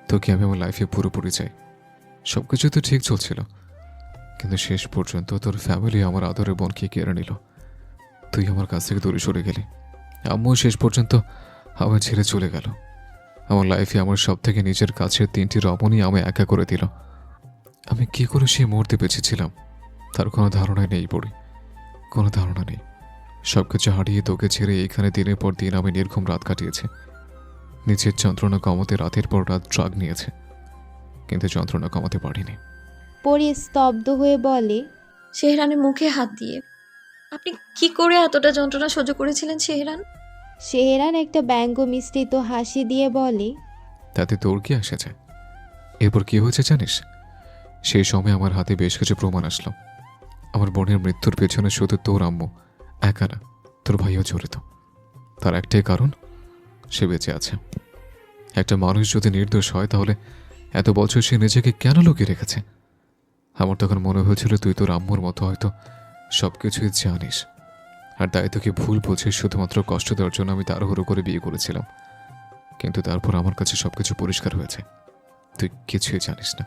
তোকে আমি আমার লাইফে পুরোপুরি চাই। সব কিছু তো ঠিক চলছিল, কিন্তু শেষ পর্যন্ত তোর ফ্যামিলি আমার আদরের বোনকে কেড়ে নিল। তুই আমার কাছ থেকে দূরে সরে গেলি, আম্মু শেষ পর্যন্ত আমার ছেড়ে চলে গেল। আমার লাইফে আমার সব থেকে নিজের কাছের 3টি রমণী আমায় একা করে দিল। আমি কি করে সেই মুহূর্তে বেঁচেছিলাম তার কোনো ধারণাই নেই পড়ি, কোনো ধারণা নেই। সব কিছু হারিয়ে তোকে ছেড়ে এইখানে দিনের পর দিন আমি নির্ঘুম রাত কাটিয়েছে। নিজের যন্ত্রণা কমাতে রাতের পর রাত ড্রাগ নিয়েছে, কিন্তু যন্ত্রণা কমাতে পারিনি। পরি স্তব্ধ হয়ে বলে, শেহরানের মুখে হাত দিয়ে। আপনি কি করে এতটা যন্ত্রণা সহ্য করেছিলেন শেহরান? শেহরান একটা ব্যঙ্গ মিশ্রিত হাসি দিয়ে বলে, তাতে তোর কি আসে যায়? এরপর কি হয়েছে জানিস? সেই সময় আমার হাতে বেশ কিছু প্রমাণ আসলো। আমার বোনের মৃত্যুর পেছনে শুধু তোর আম্মু একা না, তোর ভাইও জড়িত। তার একটাই কারণ, সে বেঁচে আছে। একটা মানুষ যদি নির্দোষ হয় তাহলে এত বছর সে নিজেকে কেন লুকিয়ে রেখেছে? আমার তখন মনে হয়েছিল তুই তোর আম্মুর মতো হয়তো সব কিছুই জানিস, আর তাই তোকে ভুল বুঝে শুধুমাত্র কষ্ট দেওয়ার জন্য আমি তাড়াহুড়ো করে বিয়ে করেছিলাম। কিন্তু তারপর আমার কাছে সবকিছু পরিষ্কার হয়েছে, তুই কিছুই জানিস না।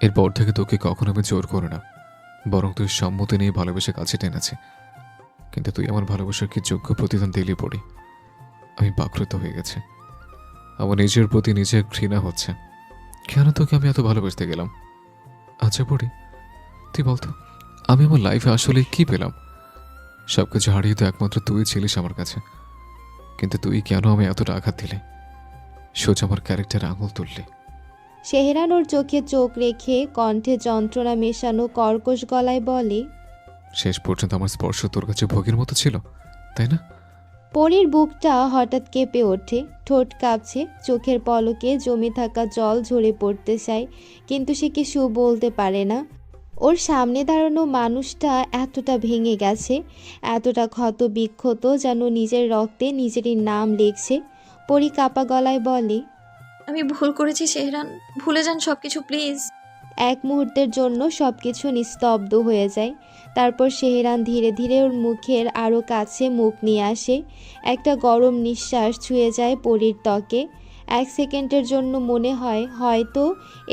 এরপর থেকে তোকে কখনো আমি জোর করে না, বরং তুই সম্মতি নিয়ে ভালোবেসে কাছে টেনেছে। কিন্তু তুই আমার ভালোবাসার কি যোগ্য প্রতিদান দিলি পড়ি? আমি বাকৃত হয়ে গেছে, আমার নিজের প্রতি নিজের ঘৃণা হচ্ছে। কেন তোকে আমি এত ভালোবাসতে গেলাম? আচ্ছা পড়ি, তুই বলতো আমি আমার লাইফে আসলে কি পেলাম? সবকিছু হারিয়ে তো একমাত্র তুই ছিলিস আমার কাছে, কিন্তু তুই কেন আমি এতটা আঘাত দিলে? সোজা আমার ক্যারেক্টারে আঙুল তুললি। শেহরান ওর চোখে চোখ রেখে কণ্ঠে যন্ত্রণা মেশানো কর্কশ গলায় বলে, শেষ পর্যন্ত আমার স্পর্শ তোর কাছে ভোগের মতো ছিল, তাই না? পরীর বুকটা হঠাৎ কেঁপে ওঠে, ঠোঁট কাঁপছে, চোখের পলকে জমে থাকা জল ঝরে পড়তে চায়, কিন্তু সে কিছু বলতে পারে না। ওর সামনে দাঁড়ানো মানুষটা এতটা ভেঙে গেছে, এতটা ক্ষত বিক্ষত, যেন নিজের রক্তে নিজেরই নাম লিখছে। পরী কাপা গলায় বলে, আমি ভুল করেছি শেহরান, ভুলে যান সব কিছু প্লিজ। এক মুহূর্তের জন্য সব কিছু নিস্তব্ধ হয়ে যায়। তারপর শেহরান ধীরে ধীরে ওর মুখের আরও কাছে মুখ নিয়ে আসে। একটা গরম নিঃশ্বাস ছুঁয়ে যায় পরীর ত্বকে। 1 সেকেন্ডের জন্য মনে হয় হয়তো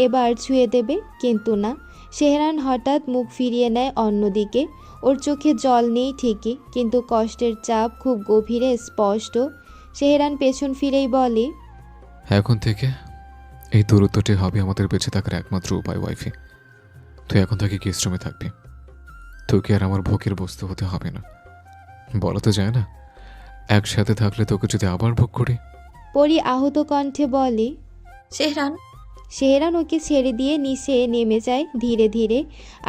এবার ছুঁয়ে দেবে, কিন্তু না। শেহরান হঠাৎ মুখ ফিরিয়ে নেয় অন্যদিকে। ওর চোখে জল নেই ঠিকই, কিন্তু কষ্টের চাপ খুব গভীরে স্পষ্ট। শেহরান পেছন ফিরেই বলে, এখন থেকে এই দূরত্বটি হবে আমাদের বেঁচে থাকার একমাত্র উপায় ওয়াইফি। তুই এখন থেকে গেস্ট রুমে থাকবি, তোকে আর আমার ভোগের বস্তু হতে হবে না। বলা তো যায় না, একসাথে থাকলে তোকে যদি আবার ভোগ করি। পরী আহত কণ্ঠে বলে। শেহরান, শেহরান ওকে ছেড়ে দিয়ে নিচে নেমে যায় ধীরে ধীরে,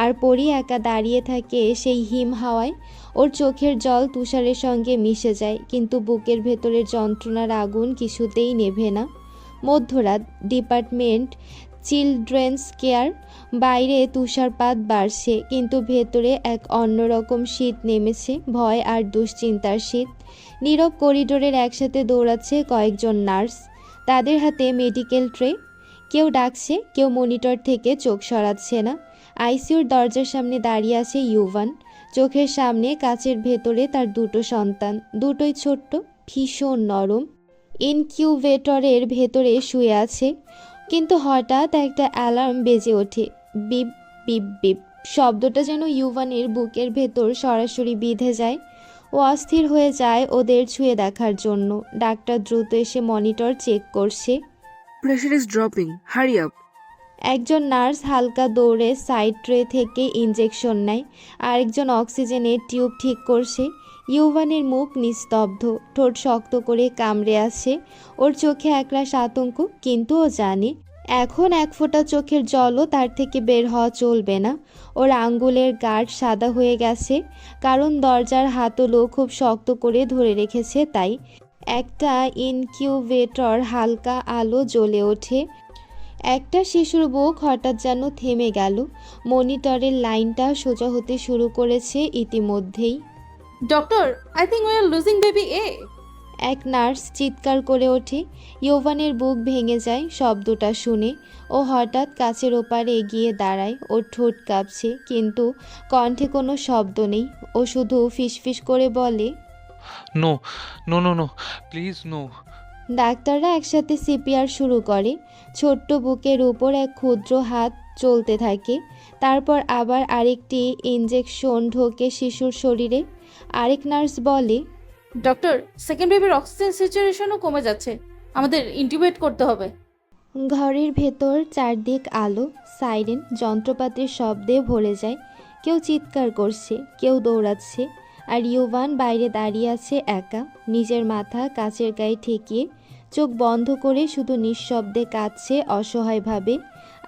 আর পরী একা দাঁড়িয়ে থাকে সেই হিম হাওয়ায়। ওর চোখের জল তুষারের সঙ্গে মিশে যায়, কিন্তু বুকের ভেতরের যন্ত্রণার আগুন কিছুতেই নেভে না। মধ্যরাত, ডিপার্টমেন্ট চিলড্রেন্স কেয়ার। বাইরে তুষারপাত বাড়ছে, কিন্তু ভেতরে এক অন্যরকম শীত নেমেছে, ভয় আর দুশ্চিন্তার শীত। নীরব করিডোরের একসাথে দৌড়াচ্ছে কয়েকজন নার্স, তাদের হাতে মেডিকেল ট্রে। কেউ ডাকছে, কেউ মনিটর থেকে চোখ সরাচ্ছে না। আইসিইউর দরজার সামনে দাঁড়িয়ে আছে ইউভান, চোখের সামনে কাচের ভেতরে তার 2টো সন্তান, দুটোই ছোট্ট, ভীষণ নরম, ইনকিউবেটরের ভেতরে শুয়ে আছে। কিন্তু হঠাৎ একটা অ্যালার্ম বেজে ওঠে, বিপ বিপ বিপ। শব্দটা যেন ইউভানের বুকের ভেতর সরাসরি বিঁধে যায়। ও অস্থির হয়ে যায় ওদের ছুঁয়ে দেখার জন্য। ডাক্তার দ্রুত এসে মনিটর চেক করছে। Pressure is dropping. Hurry up. একজন নার্স হালকা দৌড়ে সাইড ট্রে থেকে ইঞ্জেকশন নেয়, আরেকজন অক্সিজেনের টিউব ঠিক করছে। ইউভানের মুখ নিস্তব্ধ, ঠোঁট শক্ত করে কামড়ে আছে। ওর চোখে একরাশ আতঙ্ক, কিন্তু ও জানে এখন এক ফোঁটা চোখের জলও তার থেকে বের হওয়া চলবে না। ওর আঙ্গুলের গার্ড সাদা হয়ে গেছে, কারণ দরজার হাতলও খুব শক্ত করে ধরে রেখেছে। তাই একটা ইনকিউবেটর হালকা আলো জ্বলে ওঠে। একটা শিশুর বুক হঠাৎ যেন থেমে গেল। মনিটরের লাইনটা সোজা হতে শুরু করেছে ইতিমধ্যেই। Doctor, I think we are losing baby এ। এক নার্স চিৎকার করে ওঠে। ইয়োভানের বুক ভেঙে যায় শব্দটা শুনে। ও হঠাৎ কাচের ওপারে এগিয়ে দাঁড়ায়। ওর ঠোঁট কাঁপছে, কিন্তু কণ্ঠে কোনো শব্দ নেই। ও শুধু ফিসফিস করে বলে, no no no no, please no. ডাক্তাররা একসাথে সিপিআর শুরু করে। ছোট্ট বুকের উপর এক ক্ষুদ্র হাত চলতে থাকে। তারপর আবার আরেকটি ইঞ্জেকশন ঢোকে শিশুর শরীরে। আরেক নার্স বলে, ডক্টর, সেকেন্ড বেবির অক্সিজেন স্যাচুরেশনও কমে যাচ্ছে, আমাদের ইন্টিউবেট করতে হবে। ঘরের ভেতর চারদিক আলো, সাইরেন, যন্ত্রপাতির শব্দে ভরে যায়। কেউ চিৎকার করছে, কেউ দৌড়াচ্ছে, আর ইউভান বাইরে দাঁড়িয়ে আছে একা, নিজের মাথা কাচের গায়ে ঠেকিয়ে, চোখ বন্ধ করে শুধু নিঃশব্দে কাঁদছে অসহায়ভাবে,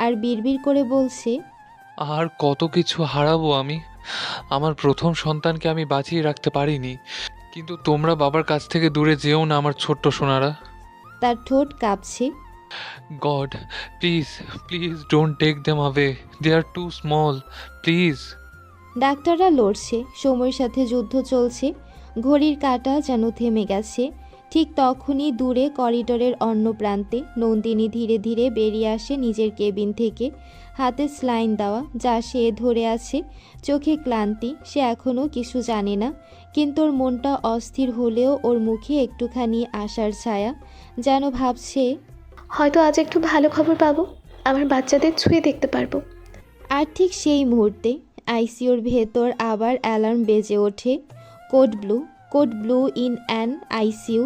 আর বিড়বিড় করে বলছে, আর কত কিছু হারাবো আমি। আমার প্রথম সন্তানকে আমি বাঁচিয়ে রাখতে পারিনি, কিন্তু তোমরা বাবার কাছ থেকে দূরে যেও না আমার ছোট্ট সোনারা। তার ঠোঁট কাঁপছে। God, please please don't take them away, they are too small, please. ডাক্তাররা লড়ছে, সময়ের সাথে যুদ্ধ চলছে। ঘড়ির কাঁটা যেন থেমে গেছে। ঠিক তখনই দূরে করিডোরের অন্য প্রান্তে নন্দিনী ধীরে ধীরে বেরিয়ে আসে নিজের কেবিন থেকে, হাতে স্লাইন দেওয়া, যা সে ধরে আছে। চোখে ক্লান্তি, সে এখনও কিছু জানে না, কিন্তু ওর মনটা অস্থির হলেও ওর মুখে একটুখানি আশার ছায়া, যেন ভাবছে হয়তো আজ একটু ভালো খবর পাবো, আমার বাচ্চাদের ছুঁয়ে দেখতে পারবো। আর ঠিক সেই মুহূর্তে আইসিইউর ভেতর আবার অ্যালার্ম বেজে ওঠে। Code blue in an ICU.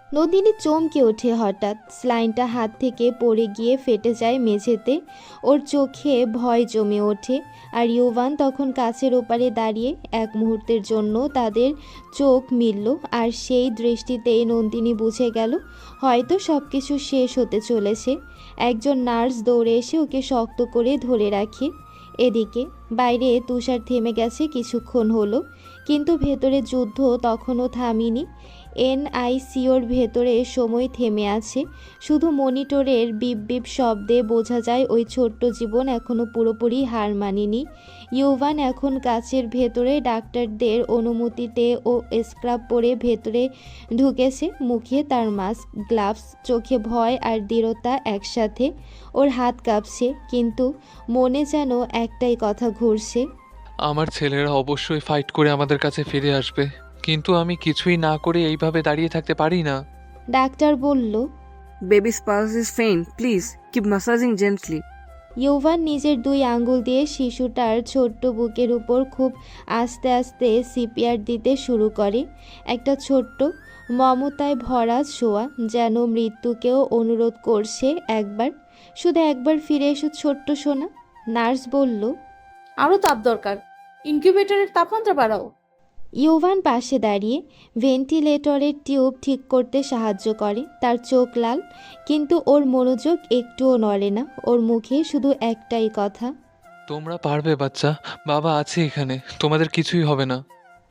Nandini চমকে ওঠে হঠাৎ। স্লাইনটা হাত থেকে পড়ে গিয়ে ফেটে যায় মেঝেতে। ওর চোখে ভয় জমে ওঠে। আর ইউভান তখন কাছের ওপারে দাঁড়িয়ে। এক মুহূর্তের জন্য তাদের চোখ মিলল, আর সেই দৃষ্টিতেই নন্দিনী বুঝে গেল হয়তো সব কিছু শেষ হতে চলেছে। একজন নার্স দৌড়ে এসে ওকে শক্ত করে ধরে রাখে। এদিকে বাইরে তুষার থেমে গেছে কিছুক্ষণ হলো, কিন্তু ভেতরে যুদ্ধ তখনও থামিনি। এনআইসিওর ভেতরে সময় থেমে আছে। শুধু মনিটরের বিপ বিপ শব্দে বোঝা যায় ওই ছোট্ট জীবন এখনও পুরোপুরি হার মানেনি। ইউভান এখন কাচের ভেতরে ডাক্তারদের অনুমতিতে ও স্ক্রাব পরে ভেতরে ঢুকেছে। মুখে তার মাস্ক, গ্লাভস, চোখে ভয় আর দৃঢ়তা একসাথে। ওর হাত কাঁপছে, কিন্তু মনে যেন একটাই কথা ঘুরছে, আমার ছেলেরা অবশ্যই ফাইট করে আমাদের কাছে ফিরে আসবে, কিন্তু আমি কিছুই না করে এইভাবে দাঁড়িয়ে থাকতে পারি না। ডাক্তার বলল। Baby's pulse is faint. Please keep massaging gently. Yuvan নিজের 2 আঙ্গুল দিয়ে শিশুটার ছোট্ট বুকের উপর খুব আস্তে আস্তে সিপিআর দিতে শুরু করে। একটা ছোট্ট মমতায় ভরা ছোঁয়া, যেন মৃত্যুকেও অনুরোধ করছে শুধু একবার ফিরে এসো ছোট্ট সোনা। নার্স বলল। আরও তাপ দরকার, ইনকিউবেটরের তাপমাত্রা বাড়াও। ইউভান পাশে দাঁড়িয়ে ভেন্টিলেটরের টিউব ঠিক করতে সাহায্য করে। তার চোখ লাল, কিন্তু ওর মনোযোগ একটুও নড়ে না। ওর মুখে শুধু একটাই কথা, তোমরা পারবে বাচ্চা, বাবা আছে এখানে, তোমাদের কিছুই হবে না।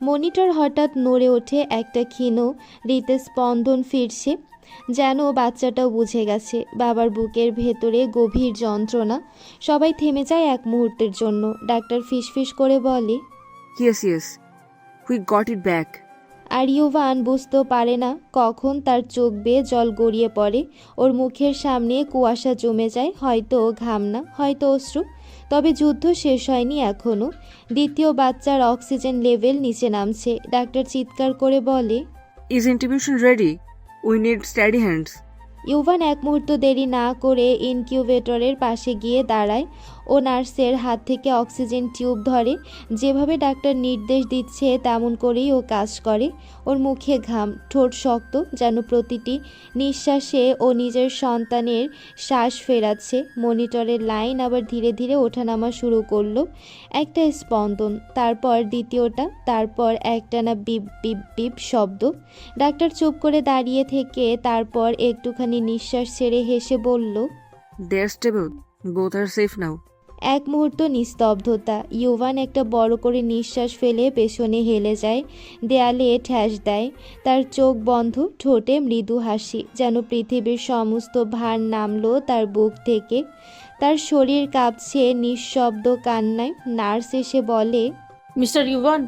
মনিটর হঠাৎ নড়ে ওঠে। একটা ক্ষীণ হৃদস্পন্দন ফিরছে, যেন বাচ্চাটাও বুঝে গেছে বাবার বুকের ভেতরে গভীর যন্ত্রণা। সবাই থেমে যায় এক মুহূর্তের জন্য। ডাক্তার ফিসফিস করে বলে, Yes. We got it back. আর ইউভান বুঝতেও পারে না কখন তার চোখ বেয়ে জল গড়িয়ে পড়ে। ওর মুখের সামনে কুয়াশা জমে যায়, হয়তো ঘাম না, হয়তো অশ্রু। তবে যুদ্ধ শেষ হয়নি এখনও। দ্বিতীয় বাচ্চার অক্সিজেন লেভেল নিচে নামছে। ডাক্তার চিৎকার করে বলে, Is intubation ready? We need steady hands. Yuvan এক মুহূর্ত দেরি না করে ইনকিউবেটরের পাশে গিয়ে দাঁড়ায়। ও ও নার্সের হাত থেকে অক্সিজেন টিউব ধরে। যেভাবে ডাক্তার নির্দেশ দিচ্ছে তেমন করেই ও কাজ করে। ওর মুখে ঘাম, ঠোঁট শক্ত, যেন প্রতিটি নিঃশ্বাসে ও নিজের সন্তানের শ্বাস ফেরাচ্ছে। মনিটরের লাইন আবার ধীরে ধীরে ওঠানামা শুরু করলো। একটা স্পন্দন, তারপর দ্বিতীয়টা, তারপর একটানা বিপ বিপ বিপ শব্দ। ডাক্তার চুপ করে দাঁড়িয়ে থেকে তারপর একটুখানি নিঃশ্বাস ছেড়ে হেসে বলল, They're stable. Both are safe now. এক মুহূর্ত নিস্তব্ধতা। ইউভান একটা বড় করে নিঃশ্বাস ফেলে পেছনে হেলে যায়, দেয়ালে ঠ্যাস দেয়। তার চোখ বন্ধ, ঠোঁটে মৃদু হাসি, যেন পৃথিবীর সমস্ত ভার নামলো তার বুক থেকে। তার শরীর কাঁপছে নিঃশব্দ কান্নায়। নার্স এসে বলে, mister Yuvan,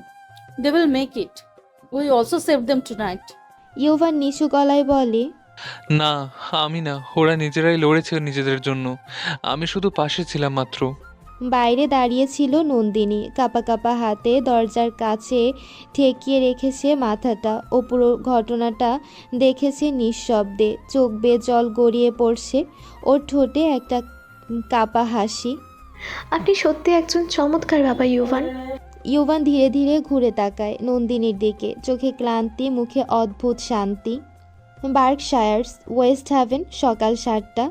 they will make it. We also save them tonight. Yuvan নিচু গলায় বলে, না, আমি না, ওরা নিজেরাই লড়েছে নিজেদের জন্য। আমি শুধু পাশে ছিলাম মাত্র। বাইরে দাঁড়িয়ে ছিল নন্দিনী, কাপা কাপা হাতে দরজার কাছে ঠেকিয়ে রেখেছে মাথাটা। ও পুরো ঘটনাটা দেখেছে নিঃশব্দে, চোখ বেয়ে জল গড়িয়ে পড়ছে। ওর ঠোঁটে একটা কাপা হাসি। আপনি সত্যি একজন চমৎকার বাবা ইউভান। ইউভান ধীরে ধীরে ঘুরে তাকায় নন্দিনীর দিকে, চোখে ক্লান্তি, মুখে অদ্ভুত শান্তি। বার্কশায়ার্স, ওয়েস্ট হ্যাভেন, সকাল 7টা।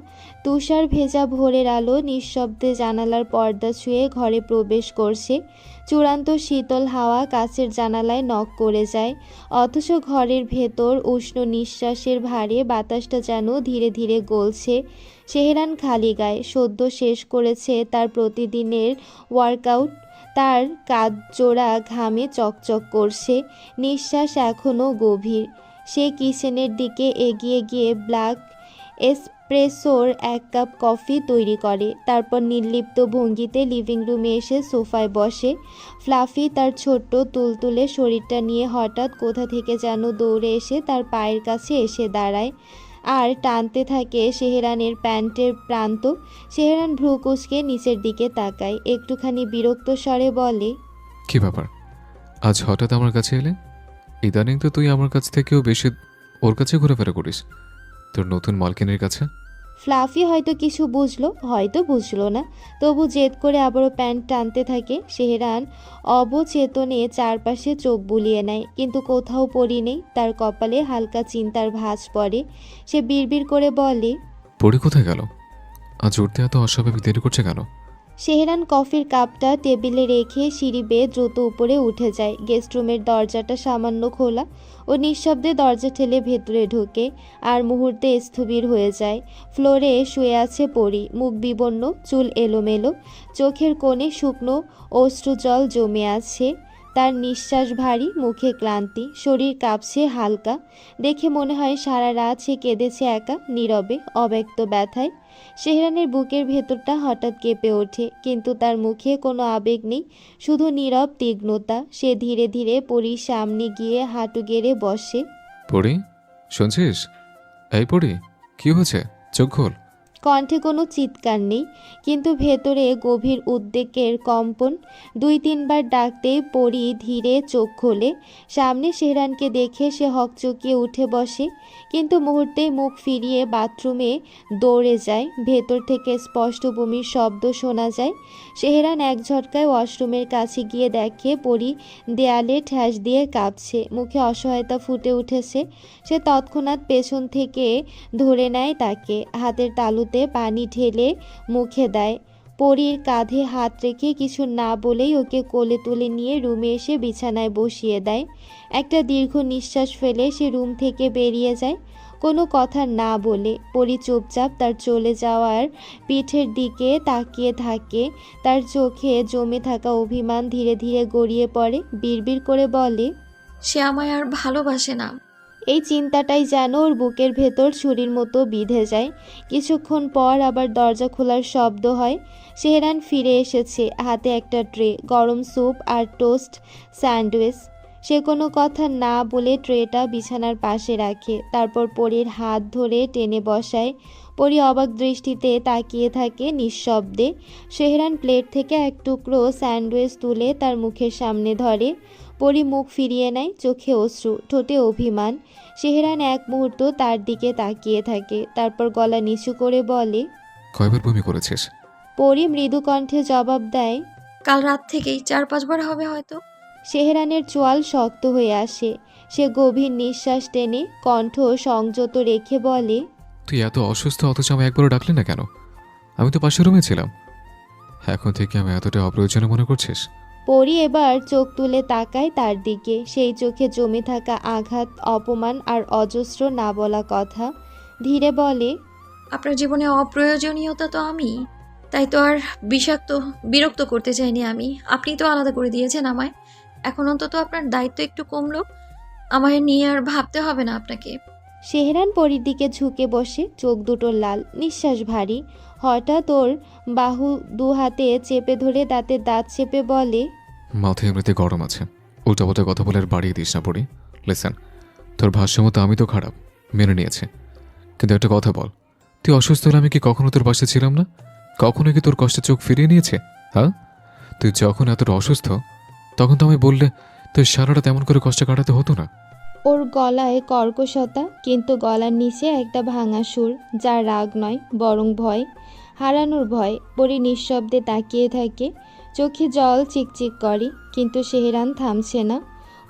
তুষার ভেজা ভোরের আলো নিঃশব্দে জানালার পর্দা ছুঁয়ে ঘরে প্রবেশ করছে। চূড়ান্ত শীতল হাওয়া কাচের জানালায় নক করে যায়, অথচ ঘরের ভেতর উষ্ণ নিঃশ্বাসের ভারে বাতাসটা যেন ধীরে ধীরে গলছে। সেহরান খালি গায়ে, সদ্য শেষ করেছে তার প্রতিদিনের ওয়ার্কআউট। তার কাঁধ জোড়া ঘামে চকচক করছে, নিঃশ্বাস এখনও গভীর। সে কিচেনের দিকে এগিয়ে গিয়ে ব্ল্যাক এসপ্রেসোর 1 কাপ কফি তৈরি করে। তারপর নির্লিপ্ত ভঙ্গিতে লিভিং রুমে এসে সোফায় বসে। ফ্লাফি তার ছোট্ট তুলতুলে শরীরটা নিয়ে হঠাৎ কোথা থেকে যেন দৌড়ে এসে তার পায়ের কাছে এসে দাঁড়ায় আর টানতে থাকে সেহরানের প্যান্টের প্রান্ত। সেহরান ভ্রু কুঁচকে নিচের দিকে তাকায়, একটুখানি বিরক্ত স্বরে বলে, কি ব্যাপার, আজ হঠাৎ আমার কাছে এলে? ইদানিং তো তুই আমার কাছ থেকেও বেশি ওর কাছে ঘোরাফেরা করিস, তোর নতুন মালকিনের কাছে। ফ্লাফি হয়তো কিছু বুঝলো, হয়তো বুঝলো না, তবু জেদ করে আবারও প্যান্ট টানতে থাকে। সেহরান অবচেতনে চারপাশে চোখ বুলিয়ে নেয়, কিন্তু কোথাও পড়ি নেই। তার কপালে হালকা চিন্তার ভাঁজ পড়ে। সে বিড়বিড় করে বলে, পড়ে কোথায় গেল? আজ উঠতে এত অস্বাভাবিক দেরি করছে কেন? সেহরান কফির কাপটা টেবিলে রেখে সিঁড়ি বেয়ে দ্রুত উপরে উঠে যায়। গেস্ট রুমের দরজাটা সামান্য খোলা। ও নিঃশব্দে দরজা ঠেলে ভেতরে ঢোকে আর মুহূর্তে স্থবির হয়ে যায়। ফ্লোরে শুয়ে আছে পরি, মুখ বিবর্ণ, চুল এলোমেলো, চোখের কোণে শুকনো অশ্রুজল জমে আছে। তার নিঃশ্বাস ভারী, মুখে ক্লান্তি, শরীর কাঁপছে হালকা। দেখে মনে হয় সারা রাত সে কেঁদেছে একা, নীরবে, অব্যক্ত ব্যথায়। সেহরানের বুকের ভেতরটা হঠাৎ কেঁপে ওঠে, কিন্তু তার মুখে কোনো আবেগ নেই, শুধু নীরব তীক্ষ্ণতা। সে ধীরে ধীরে পরীর সামনে গিয়ে হাঁটু গেড়ে বসে। পড়ি, শুনছিস? এই পড়ি, কি হয়েছে? চোখ খোল। কণ্ঠে কোনো চিৎকার নেই, কিন্তু ভেতরে গভীর উদ্বেগের কম্পন। 2-3 বার ডাকতেই পরি ধীরে চোখ খোলে। সামনে সেহরানকে দেখে সে হকচকিয়ে উঠে বসে, কিন্তু মুহূর্তেই মুখ ফিরিয়ে বাথরুমে দৌড়ে যায়। ভেতর থেকে স্পষ্ট বমির শব্দ শোনা যায়। সেহরান এক ঝটকায় ওয়াশরুমের কাছে গিয়ে দেখে পরি দেয়ালে ঠ্যাস দিয়ে কাঁপছে, মুখে অসহায়তা ফুটে উঠেছে। সে তৎক্ষণাৎ পেছন থেকে ধরে নেয় তাকে, হাতের তালুতে পানি ঢেলে মুখে দেয়। পরীর কাঁধে হাত রেখে কিছু না বলেই ওকে কোলে তুলে নিয়ে রুমে এসে বিছানায় বসিয়ে দেয়। একটা দীর্ঘ নিঃশ্বাস ফেলে সে রুম থেকে বেরিয়ে যায়, কোনো কথা না বলে। পরী চুপচাপ তার চলে যাওয়ার পিঠের দিকে তাকিয়ে থাকে। তার চোখে জমে থাকা অভিমান ধীরে ধীরে গড়িয়ে পড়ে। বিড়বিড় করে বলে, সে আমায় আর ভালোবাসে না। এই চিন্তাটাই যেন ওর বুকের ভেতর ছুরির মতো বিঁধে যায়। কিছুক্ষণ পর আবার দরজা খোলার শব্দ হয়। সেহরান ফিরে এসেছে, হাতে একটা ট্রে, গরম স্যুপ আর টোস্ট স্যান্ডউইচ। সে কোনো কথা না বলে ট্রেটা বিছানার পাশে রাখে, তারপর পরীর হাত ধরে টেনে বসায়। পরী অবাক দৃষ্টিতে তাকিয়ে থাকে নিঃশব্দে। সেহরান প্লেট থেকে এক টুকরো স্যান্ডউইচ তুলে তার মুখের সামনে ধরে। পরী মুখ ফিরিয়ে নেয়, চোখে অশ্রু, ঠোঁটে অভিমান। সেহরান এক মুহূর্ত তার দিকে তাকিয়ে থাকে, তারপর গলা নিচু করে বলে, কয়বার বমি করেছিস? পরি মৃদু কণ্ঠে জবাব দেয়। কাল রাত থেকেই 4-5 বার হবে হয়তো। সেহরানের চোয়াল শক্ত হয়ে আসে। সে গভীর নিঃশ্বাস টেনে কণ্ঠ সংযত রেখে বলে, তুই এত অসুস্থ অথচ আমি একবারও ডাকলি না কেন? আমি তো পাশের রুমে ছিলাম। এখন থেকে আমি এতটা অপ্রয়োজনীয় মনে করছিস? পরি এবার চোখ তুলে তাকায় তার দিকে। সেই চোখে জমে থাকা আঘাত, অপমান আর অজস্র না বলা কথা। ধীরে বলে, আপনার জীবনে অপ্রয়োজনীয়তা তো আমি, তাই তো আর বিরক্ত করতে চাইনি আমি। আপনি তো আলাদা করে দিয়েছেন আমায়। এখন অন্তত আপনার দায়িত্ব একটু কমলো, আমায় নিয়ে আর ভাবতে হবে না আপনাকে। সেহরান পরির দিকে ঝুঁকে বসে, চোখ দুটো লাল, নিঃশ্বাস ভারী। হঠাৎ ওর বাহু দু হাতে চেপে ধরে দাঁতে দাঁত চেপে বলে, মাথায় এমনিতে গরম আছে, উল্টাপাল্টা কথা বলে আর বাড়িয়ে দিস না পড়ি। লিসেন, তোর ভাষ্য মতো আমি তো খারাপ, মেনে নিয়েছে, কিন্তু একটা কথা বল, তুই অসুস্থ হলে আমি কি কখনো তোর পাশে ছিলাম না? কখনো কি তোর কষ্টে চোখ ফিরিয়ে নিয়েছে? হ্যাঁ, তুই যখন এতটা অসুস্থ তখন তো আমি বললে তুই সারাটা তেমন করে কষ্ট কাটাতে হতো না। ওর গলায় কর্কশতা, কিন্তু গলার নিচে একটা ভাঙা সুর, যার রাগ নয় বরং ভয়, হারানোর ভয়। পরি নিঃশব্দে তাকিয়ে থাকে, চোখে জল চিকচিক করে, কিন্তু সেহরান থামছে না।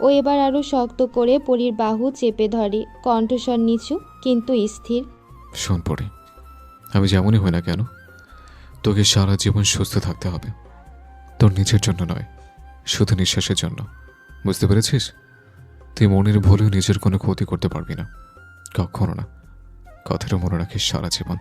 ও এবার আরও শক্ত করে পরির বাহু চেপে ধরে, কণ্ঠস্বর নিচু কিন্তু স্থির। শোন পড়ি, আমি যেমনই হই না কেন, তোকে সারা জীবন সুস্থ থাকতে হবে। তোর নিজের জন্য নয়, শুধু নিঃশ্বাসের জন্য। বুঝতে পেরেছিস? তুই মনের ভুলেও নিজের কোনো ক্ষতি করতে পারবি না, কখনো না। কথাটা মনে রাখিস সারা জীবন।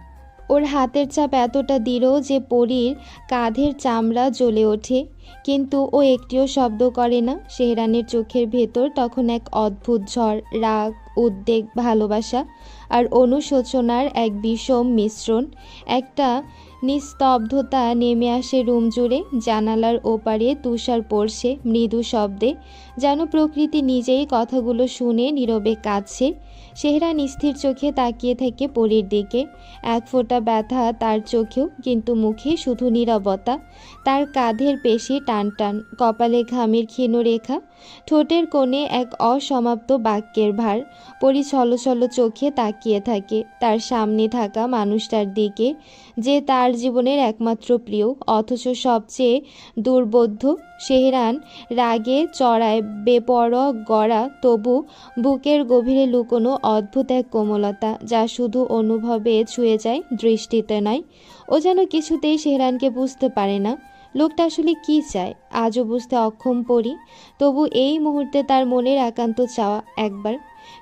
ওর হাতের চাপ এতটা দৃঢ় যে পরীর কাঁধের চামড়া জ্বলে ওঠে, কিন্তু ও একটিও শব্দ করে না। সেহরানের চোখের ভেতর তখন এক অদ্ভুত ঝড়, রাগ, উদ্বেগ, ভালোবাসা আর অনুশোচনার এক বিষম মিশ্রণ। একটা নিস্তব্ধতা নেমে আসে রুম জুড়ে। জানালার ওপারে তুষার পড়ছে মৃদু শব্দে, যেন প্রকৃতি নিজেই কথাগুলো শুনে নীরবে কাঁদছে। সেহরান স্থির চোখে তাকিয়ে থাকে পরীর দিকে। এক ফোঁটা ব্যথা তার চোখেও, কিন্তু মুখে শুধু নীরবতা। তার কাঁধের পেশি টান টান, কপালে ঘামের ক্ষীণ রেখা, ঠোঁটের কোণে এক অসমাপ্ত বাক্যের ভার। পরি ছলছল চোখে তাকিয়ে থাকে তার সামনে থাকা মানুষটার দিকে, যে তার জীবনের একমাত্র প্রিয়, অথচ সবচেয়ে দুর্বোধ্য। সেহরান রাগে চড়ায় বেপরোয়া গড়া, তবু বুকের গভীরে লুকোনো অদ্ভুত এক কোমলতা, যা শুধু অনুভবে ছুঁয়ে যায়, দৃষ্টিতে নয়। ও যেন কিছুতেই সেহরানকে বুঝতে পারে না। লোকটা আসলে কী চায় আজও বুঝতে অক্ষম পরি। তবু এই মুহূর্তে তার মনের একান্ত চাওয়া একবার,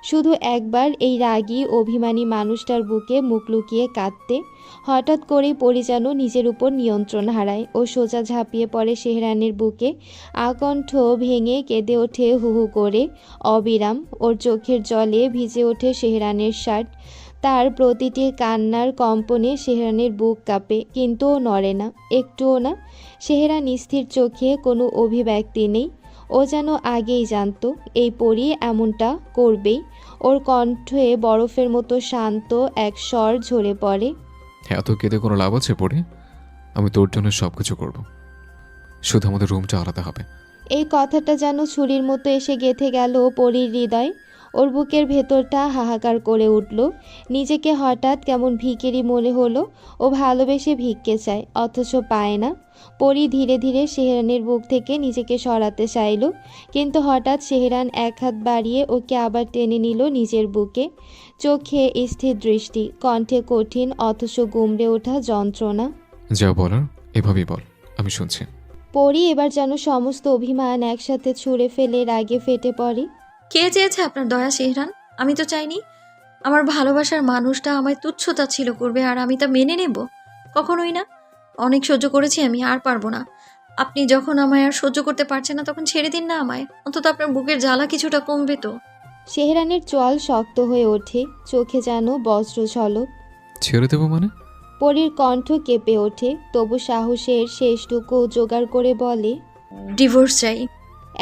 শুধু একবার এই রাগী অভিমানী মানুষটার বুকে মুখ লুকিয়ে কাঁদতে। হঠাৎ করেই পরি যেন নিজের উপর নিয়ন্ত্রণ হারায়। ও সোজা ঝাঁপিয়ে পড়ে সেহরানের বুকে, আকণ্ঠ ভেঙে কেঁদে ওঠে হু হু করে অবিরাম। ওর চোখের জলে ভিজে ওঠে সেহরানের শার্ট। তার প্রতিটি কান্নার কম্পনে সেহরানের বুক কাঁপে, কিন্তু ও নড়ে না, একটুও না। সেহরান স্থির চোখে, কোনো অভিব্যক্তি নেই। ও যেন আগেই জানতো এই পরি এমনটা করবেই। ওর কণ্ঠে বরফের মতো শান্ত এক স্বর ঝরে পড়ে। এত কেঁদে কোনো লাভ আছে পড়ি? আমি তোর জন্য সব কিছু করবো, শুধু আমাদের রুমটা আলাদা হবে। এই কথাটা যেন ছুরির মতো এসে গেঁথে গেল পরীর হৃদয়। ওর বুকের ভেতরটা হাহাকার করে উঠল। নিজেকে হঠাৎ কেমন ভিখিরি মনে হলো। ও ভালোবেসে ভিক্ষে চায়, অথচ পায় না। পরি ধীরে ধীরে সেহরানের বুক থেকে নিজেকে সরাতে চাইল, কিন্তু হঠাৎ সেহরান এক হাত বাড়িয়ে ওকে আবার টেনে নিল নিজের বুকে। চোখে স্থির দৃষ্টি, কণ্ঠে কঠিন অথচ গুমড়ে ওঠা যন্ত্রণা। যা বলার এভাবেই বল, আমি শুনছি। পরি এবার যেন সমস্ত অভিমান একসাথে ছুঁড়ে ফেলে রাগে ফেটে পড়ে। কে চেয়েছে আপনার দয়া সেহরান? আমি তো চাইনি আমার ভালোবাসার মানুষটা আমায় তুচ্ছতাচ্ছিল করবে, আর আমি তা মেনে নেব? কখনোই না। অনেক সহ্য করেছি আমি, আর পারবো না। আপনি যখন আমায় আর সহ্য করতে পারছেন না, তখন ছেড়ে দিন না আমায়। অন্তত আপনার বুকের জ্বালা কিছুটা কমবে তো। সেহরানের চোয়াল শক্ত হয়ে ওঠে, চোখে যেন বজ্র ঝলক। ছেড়ে দেবো মানে? পরীর কণ্ঠ কেঁপে ওঠে, তবু সাহসের শেষটুকু জোগাড় করে বলে, ডিভোর্স চাই।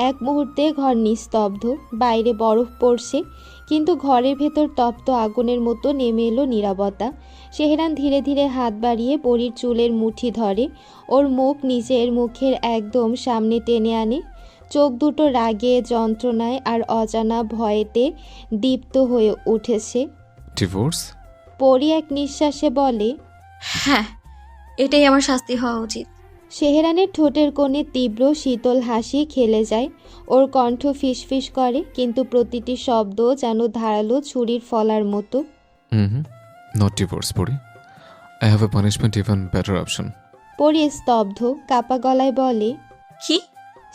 এক মুহূর্তে ঘর নিস্তব্ধ। বাইরে বরফ পড়ছে, কিন্তু ঘরের ভেতর তপ্ত আগুনের মতো নেমে এলো নীরবতা। সেহরান ধীরে ধীরে হাত বাড়িয়ে পরীর চুলের মুঠি ধরে, ওর মুখ নিজের মুখের একদম সামনে টেনে আনে। চোখ দুটো রাগে, যন্ত্রণায় আর অজানা ভয়েতে দীপ্ত হয়ে উঠেছে। ডিভোর্স? পরি এক নিঃশ্বাসে বলে, হ্যাঁ, এটাই আমার শাস্তি হওয়া উচিত। সেহেরানের ঠোঁটের কোণে তীব্র শীতল হাসি খেলে যায়। ওর কণ্ঠ ফিসফিস করে, কিন্তু প্রতিটি শব্দ যেন ধারালো ছুরির ফলার মতো। হুম, নট ডিভোর্স পড়ি। I have a punishment, even better option. পরি স্তব্ধ, কাপা গলায় বলে। কি?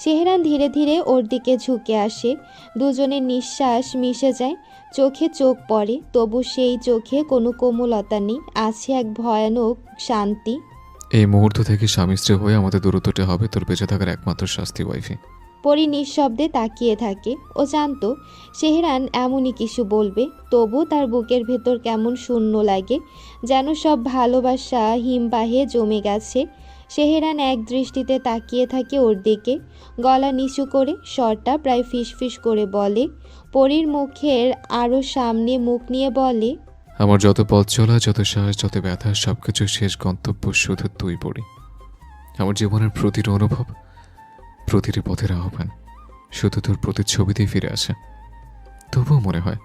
সেহেরান ধীরে ধীরে ওর দিকে ঝুঁকে আসে। দুজনের নিঃশ্বাস মিশে যায়, চোখে চোখ পড়ে, তবু সেই চোখে কোনো কোমলতা নেই, আছে এক ভয়ানক শান্তি। এই মুহূর্ত থেকে স্বামী স্ত্রী হয়ে আমাদের দূরত্বটা হবে তোর বেঁচে থাকার একমাত্র শাস্তি, ওয়াইফি। পরি নিঃশব্দে তাকিয়ে থাকে। ও জানতো সেহরান এমনই কিছু বলবে, তবু তার বুকের ভেতর কেমন শূন্য লাগে, যেন সব ভালোবাসা হিমবাহে জমে গেছে। সেহরান এক দৃষ্টিতে তাকিয়ে থাকে ওর দিকে, গলা নিচু করে, স্বরটা প্রায় ফিসফিস করে বলে। পরীর মুখের আরও সামনে মুখ নিয়ে বলে, আমার যত পথ চলা, যত সাহস, যত ব্যথা, সবকিছু শেষ গন্তব্য শুধু তুই পড়ি। আমার জীবনের প্রতিটি অনুভব, প্রতিটি পথের আহ্বান শুধু তোর প্রতিচ্ছবিতেই ফিরে আসে। তবুও মনে হয়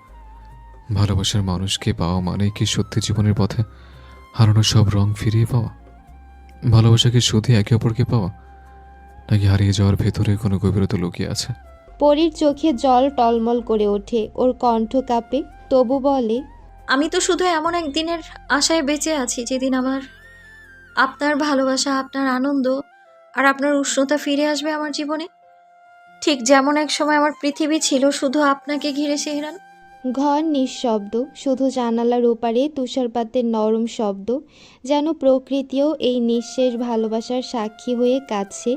ভালোবাসার মানুষকে পাওয়া মানে কি সত্যি জীবনের পথে হারানো সব রং ফিরিয়ে পাওয়া? ভালোবাসাকে শুধু একে অপরকে পাওয়া, নাকি হারিয়ে যাওয়ার ভেতরে কোনো গভীরতা লুকিয়ে আছে? পরীর চোখে জল টলমল করে ওঠে, ওর কণ্ঠ কাঁপে, তবু বলে, আমি তো শুধু এমন একদিনের আশায় বেঁচে আছি যেদিন আমার আপনার ভালোবাসা, আপনার আনন্দ আর আপনার উষ্ণতা ফিরে আসবে আমার জীবনে। ঠিক যেমন এক সময় আমার পৃথিবী ছিল শুধু আপনাকে ঘিরে, সেহরান। ঘর নিঃশব্দ, শুধু জানালার ওপারে তুষারপাতের নরম শব্দ, যেন প্রকৃতিও এই নিঃশেষ ভালোবাসার সাক্ষী হয়ে কাঁদছে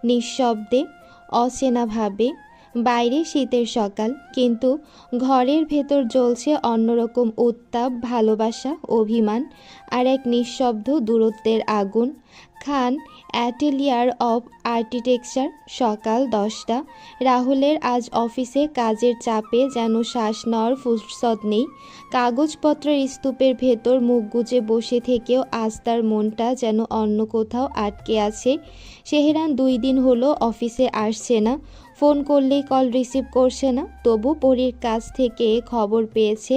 নিঃশব্দে, অচেনাভাবে। বাইরে শীতের সকাল, কিন্তু ঘরের ভেতর জ্বলছে অন্যরকম উত্তাপ, ভালোবাসা, অভিমান আর এক নিঃশব্দ দূরত্বের আগুন। খান অ্যাটেলিয়ার অব আর্কিটেকচার, সকাল 10টা। রাহুলের আজ অফিসে কাজের চাপে যেন শ্বাস নেওয়ার ফুরসত নেই। কাগজপত্রের স্তূপের ভেতর মুখ গুজে বসে থেকেও আজ তার মনটা যেন অন্য কোথাও আটকে আছে। সেহরান 2 দিন হলো অফিসে আসছে না, ফোন করলেই কল রিসিভ করছে না। তবু পরীর কাছ থেকে খবর পেয়েছে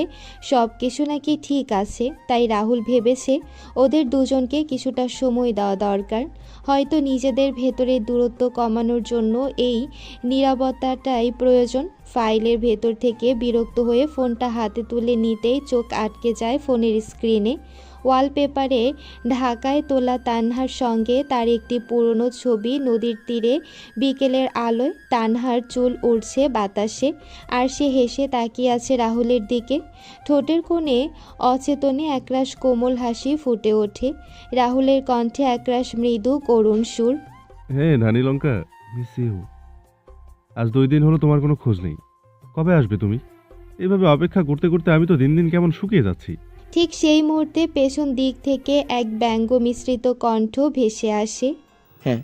সব কিছু নাকি ঠিক আছে, তাই রাহুল ভেবেছে ওদের দুজনকে কিছুটা সময় দেওয়া দরকার। হয়তো নিজেদের ভেতরের দূরত্ব কমানোর জন্য এই নীরবতাটাই প্রয়োজন। ফাইলের ভেতর থেকে বিরক্ত হয়ে ফোনটা হাতে তুলে নিতেই চোখ আটকে যায় ফোনের স্ক্রিনে। ওয়ালপেপারে ঢাকায় তোলা তানহার সঙ্গে তার একটি পুরনো ছবি, নদীর তীরে বিকেলের আলোয়। তানহার চুল উড়ছে বাতাসে, আর সে হেসে তাকিয়ে আছে রাহুলের দিকে। ঠোঁটের কোণে অচেতনে একরাশ কোমল হাসি ফুটে ওঠে। রাহুলের কণ্ঠে একরাশ মৃদু করুণ সুর। হ্যাঁ ধানি লঙ্কা, মিস ইউ। আজ 2 দিন হলো তোমার কোনো খোঁজ নেই। কবে আসবে তুমি? এভাবে অপেক্ষা করতে করতে আমি তো দিন দিন কেমন শুকিয়ে যাচ্ছি। ঠিক সেই মুহূর্তে পেছন দিক থেকে এক ব্যঙ্গ মিশ্রিত কণ্ঠ ভেসে আসে। হ্যাঁ,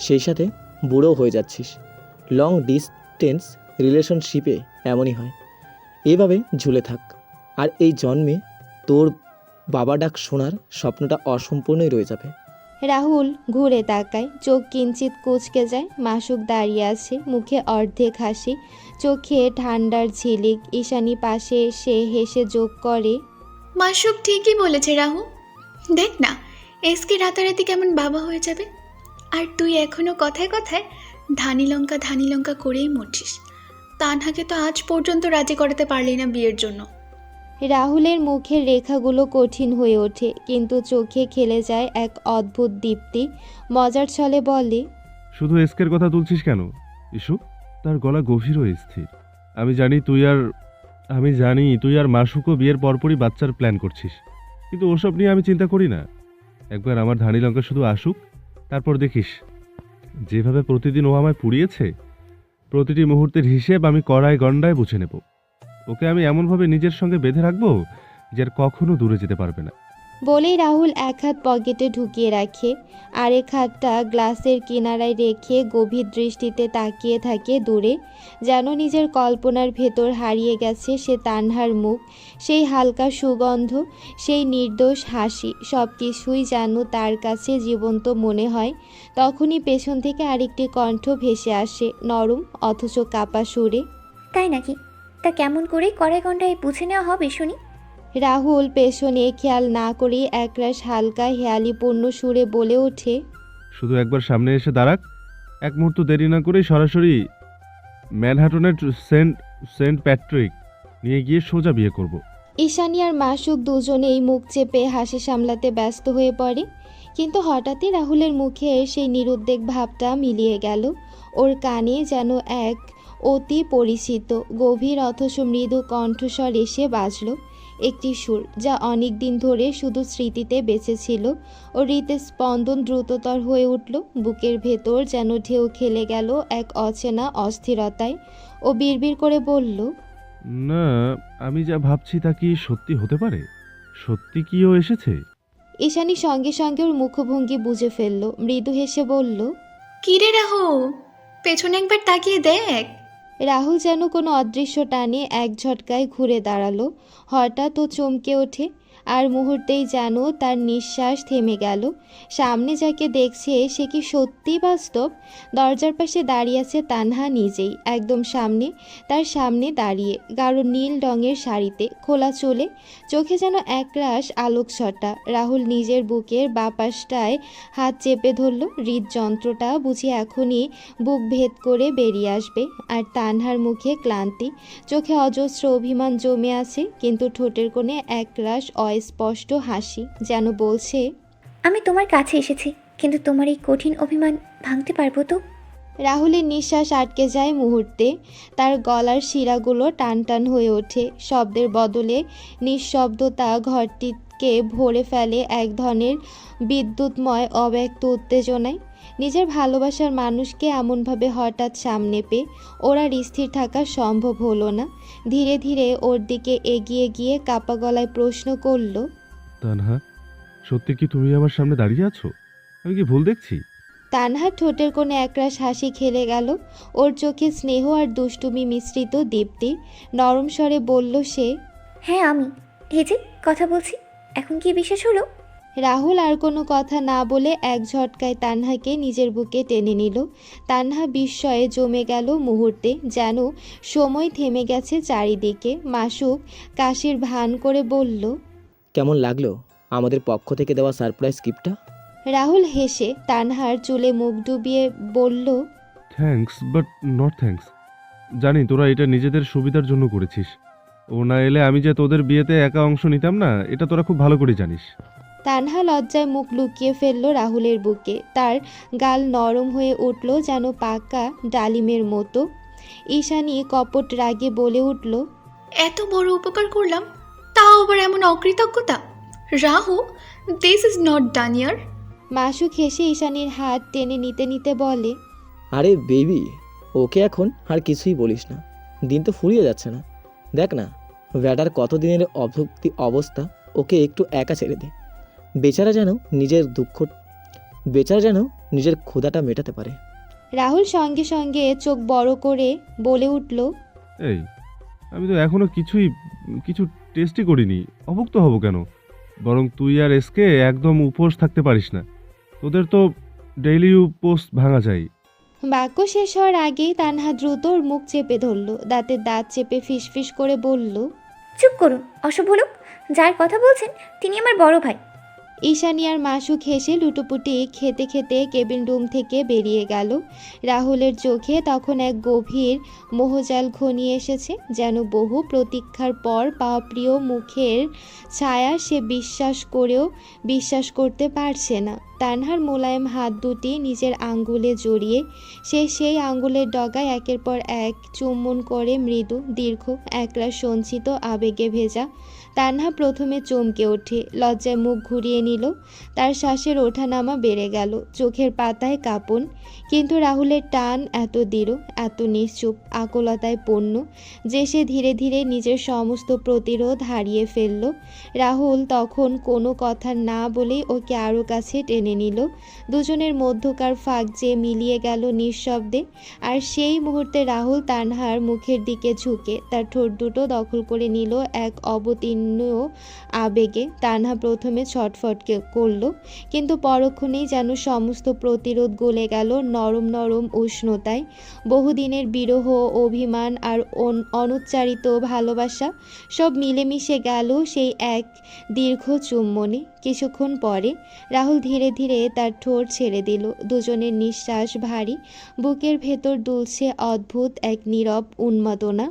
সেই সাথে বুড়ো হয়ে যাচ্ছিস। লং ডিস্টেন্স রিলেশনশিপে এমনই হয়, এভাবে ঝুলে থাক। আর এই জন্মে তোর বাবা ডাক শোনার স্বপ্নটা অসম্পূর্ণই রয়ে যাবে। রাহুল ঘুরে তাকায়, চোখ কিঞ্চিত কুঁচকে যায়। মাসুক দাঁড়িয়ে আছে, মুখে অর্ধেক হাসি, চোখে ঠান্ডার ঝিলিক। ঈশানী পাশে এসে হেসে যোগ করে, মাসুক ঠিকই বলেছে রাহু। দেখ না, এসকে রাতারাতি কেমন বাবা হয়ে যাবে। আর তুই এখনো কথায় কথায় ধানি লঙ্কা করেই মরছিস। তানহাকে তো আজ পর্যন্ত রাজি করাতে পারলি না বিয়ের জন্য। রাহুলের মুখের রেখাগুলো কঠিন হয়ে ওঠে, কিন্তু চোখে খেলে যায় এক অদ্ভুত দীপ্তি। মজার ছলে বলে, শুধু এসকের কথা তুলছিস কেন ইস্যু? তার গলা গভীর ও স্থির। আমি জানি তুই আর মাসুকও বিয়ের পরপরই বাচ্চার প্ল্যান করছিস, কিন্তু ওসব নিয়ে আমি চিন্তা করি না। একবার আমার ধানি লঙ্কা শুধু আসুক, তারপর দেখিস যেভাবে প্রতিদিন ও আমায় পুড়িয়েছে, প্রতিটি মুহূর্তের হিসেব আমি কড়ায় গণ্ডায় বুঝে নেব। ওকে আমি এমনভাবে নিজের সঙ্গে বেঁধে রাখবো যে আর কখনো দূরে যেতে পারবে না। বলেই রাহুল এক হাত পকেটে ঢুকিয়ে রাখে, আরেক হাতটা গ্লাসের কিনারায় রেখে গভীর দৃষ্টিতে তাকিয়ে থাকে দূরে, যেন নিজের কল্পনার ভেতর হারিয়ে গেছে সে তানহার মুখ, সেই হালকা সুগন্ধ, সেই নির্দোষ হাসি, সব কিছুই যেন তার কাছে জীবন্ত মনে হয়। তখনই পেছন থেকে আরেকটি কণ্ঠ ভেসে আসে, নরম অথচ কাঁপা সুরে। তাই নাকি? তা কেমন করে কড়াই গন্ডায় বুঝে নেওয়া হবে শুনি? রাহুল পেছনে খেয়াল না করে একরাশ হালকা হেয়ালিপূর্ণ সুরে বলে ওঠে, শুধু একবার সামনে এসে দাঁড়াক, এক মুহূর্ত দেরি না করেই সরাসরি ম্যানহাটনের সেন্ট সেন্ট প্যাট্রিক নিয়ে গিয়ে সোজা বিয়ে করব। ঈশানী আর মাসুক দুজনেই মুখ চেপে হাসি সামলাতে ব্যস্ত হয়ে পড়ে, কিন্তু হঠাৎই রাহুলের মুখের সেই নিরুদ্বেগ ভাবটা মিলিয়ে গেল। ওর কানে যেন এক অতি পরিচিত গভীর অথচ মৃদু কণ্ঠস্বর এসে বাজল, একটি সুর যা অনেক দিন ধরে শুধু স্মৃতিতে বেঁচে ছিল। ওর হৃদের স্পন্দন দ্রুততর হয়ে উঠল, বুকের ভেতর যেন ঢেউ খেলে গেল এক অচেনা অস্থিরতায়। ও বিড়বিড় করে বলল, না, আমি যা ভাবছি তা কি সত্যি হতে পারে? সত্যি কি ও এসেছে? ঈশানী সঙ্গে সঙ্গে ওর মুখভঙ্গি বুঝে ফেলল, মৃদু হেসে বলল, কিরে রাহু, পেছনে একবার তাকিয়ে দেখ। রাহুল যেন কোনো অদৃশ্য টানে এক ঝটকায় ঘুরে দাঁড়ালো। হঠাৎ ও চমকে ওঠে, আর মুহূর্তেই যেন তার নিঃশ্বাস থেমে গেল। সামনে যাকে দেখছে সে কি সত্যি বাস্তব? দরজার পাশে দাঁড়িয়ে আছে তানহা নিজেই, একদম সামনে, তার সামনে দাঁড়িয়ে, গাঢ় নীল রঙের শাড়িতে, খোলা চুলে, চোখে যেন একরাশ আলোকছটা। রাহুল নিজের বুকের বাপাসটায় হাত চেপে ধরল, হৃদযন্ত্রটা বুঝি এখনই বুক ভেদ করে বেরিয়ে আসবে। আর তানহার মুখে ক্লান্তি, চোখে অজস্র অভিমান জমে আছে, কিন্তু ঠোঁটের কোণে একরাশ অস্পষ্ট হাসি, যেন বলছে, আমি তোমার কাছে এসেছি, কিন্তু তোমার এই কঠিন অভিমান ভাঙতে পারবো তো? রাহুলের নিঃশ্বাস আটকে যায় মুহূর্তে, তার গলার শিরাগুলো টান টান হয়ে ওঠে, শব্দের বদলে নিঃশব্দতা ঘরটিকে ভরে ফেলে এক ধরনের বিদ্যুৎময় অব্যক্ত উত্তেজনায়। নিজের ভালোবাসার মানুষকে এমনভাবে হঠাৎ সামনে পেয়ে ওর আর স্থির থাকা সম্ভব হলো না। ধীরে ধীরে ওর দিকে এগিয়ে গিয়ে কাপা গলায় প্রশ্ন করল, তানহা, সত্যি কি তুমি আমার সামনে দাঁড়িয়ে আছো? আমি কি ভুল দেখছি? তানহার ঠোঁটের কোণে একরাশ হাসি খেলে গেল, ওর চোখে স্নেহ আর দুষ্টুমি মিশ্রিত দীপ্তি। নরম স্বরে বলল সে, হ্যাঁ আমি, এই যে কথা বলছি, এখন কি বিশ্বাস হলো? রাহুল আর কোনো কথা না বলে এক ঝটকায় তানহাকে নিজের বুকে টেনে নিল। তানহা বিস্ময়ে জমে গেল মুহূর্তে, যেন সময় থেমে গেছে চারিদিকে। মাসুক কাশির ভান করে বলল, কেমন লাগলো আমাদের পক্ষ থেকে দেওয়া সারপ্রাইজ গিফটটা? রাহুল হেসে তানহার চুলে মুখ ডুবিয়ে বলল, থ্যাঙ্কস বাট নট থ্যাঙ্কস। জানি তোরা এটা নিজেদের সুবিধার জন্য করেছিস। ও না এলে আমি যে তোদের বিয়েতে একা অংশ নিতাম না, এটা তোরা খুব ভালো করে জানিস। তানহা লজ্জায় মুখ লুকিয়ে ফেলল রাহুলের বুকে, তার গাল নরম হয়ে উঠল যেন পাকা ডালিমের মতো। ঈশানী কপট রাগে বলে উঠল, এত বড় উপকার করলাম, তাও আবার এমন অকৃতজ্ঞতা। Rahu, this is not done ইয়ার। মাসুক হেসে ঈশানীর হাত টেনে নিতে নিতে বলে, আরে বেবি, ওকে এখন আর কিছুই বলিস না, দিন তো ফুরিয়ে যাচ্ছে না। দেখ না, ব্যাটার কতদিনের অভুক্তি অবস্থা, ওকে একটু একা ছেড়ে দে। বেচারা যেন নিজের ক্ষুধাটা মেটাতে পারে। রাহুল সঙ্গে সঙ্গে চোখ বড় করে বলে উঠল, এই, আমি তো এখনো কিছু টেস্টই করিনি, অভুক্ত হব কেন? বরং তুই আর এসকে একদম উপোস থাকতে পারিস না, তোদের তো ডেইলি উপোস ভাঙা যায়। বাক্য শেষ হওয়ার আগেই তানহা দ্রুত ওর মুখ চেপে ধরল, দাঁতের দাঁত চেপে ফিসফিস করে বলল, চুপ করুন অসভ্য লোক, যার কথা বলছেন তিনি আমার বড় ভাই। ঈশানী আর মাসুক হেসে লুটোপুটি খেতে খেতে কেবিন রুম থেকে বেরিয়ে গেল। রাহুলের চোখে তখন এক গভীর মোহজাল ঘনিয়ে এসেছে, যেন বহু প্রতীক্ষার পর পাওয়া প্রিয় মুখের ছায়া সে বিশ্বাস করতে পারছে না। তানহার মোলায়েম হাত দুটি নিজের আঙ্গুলে জড়িয়ে সে সেই আঙ্গুলের ডগায় একের পর এক চুম্বন করে, মৃদু দীর্ঘ একরাশ সঞ্চিত আবেগে ভেজা। তানহা প্রথমে চমকে ওঠে, লজ্জায় মুখ ঘুরিয়ে নিল, তার শ্বাসের ওঠানামা বেড়ে গেল, চোখের পাতায় কাঁপন। কিন্তু রাহুলের টান এত দৃঢ়, এত নিশ্চুপ, আকুলতায় পূর্ণ যে সে ধীরে ধীরে নিজের সমস্ত প্রতিরোধ হারিয়ে ফেলল। রাহুল তখন কোনো কথা না বলেই ওকে আরও কাছে টেনে নিল, দুজনের মধ্যকার ফাঁক যে মিলিয়ে গেল নিঃশব্দে। আর সেই মুহূর্তে রাহুল তানহার মুখের দিকে ঝুঁকে তার ঠোঁট দুটো দখল করে নিল এক অবতীর্ণ ভিন্ন আবেগে। তানহা প্রথমে ছটফট করলো, কিন্তু পরক্ষণেই যেন সমস্ত প্রতিরোধ গলে গেল নরম নরম উষ্ণতায়। বহুদিনের বিরহ, অভিমান আর অনুচ্চারিত ভালোবাসা সব মিলেমিশে গেল সেই এক দীর্ঘ চুম্বনে। কিছুক্ষণ পরে রাহুল ধীরে ধীরে তার ঠোঁট ছেড়ে দিল। দুজনের নিঃশ্বাস ভারী, বুকের ভেতর দুলছে অদ্ভুত এক নীরব উন্মাদনা।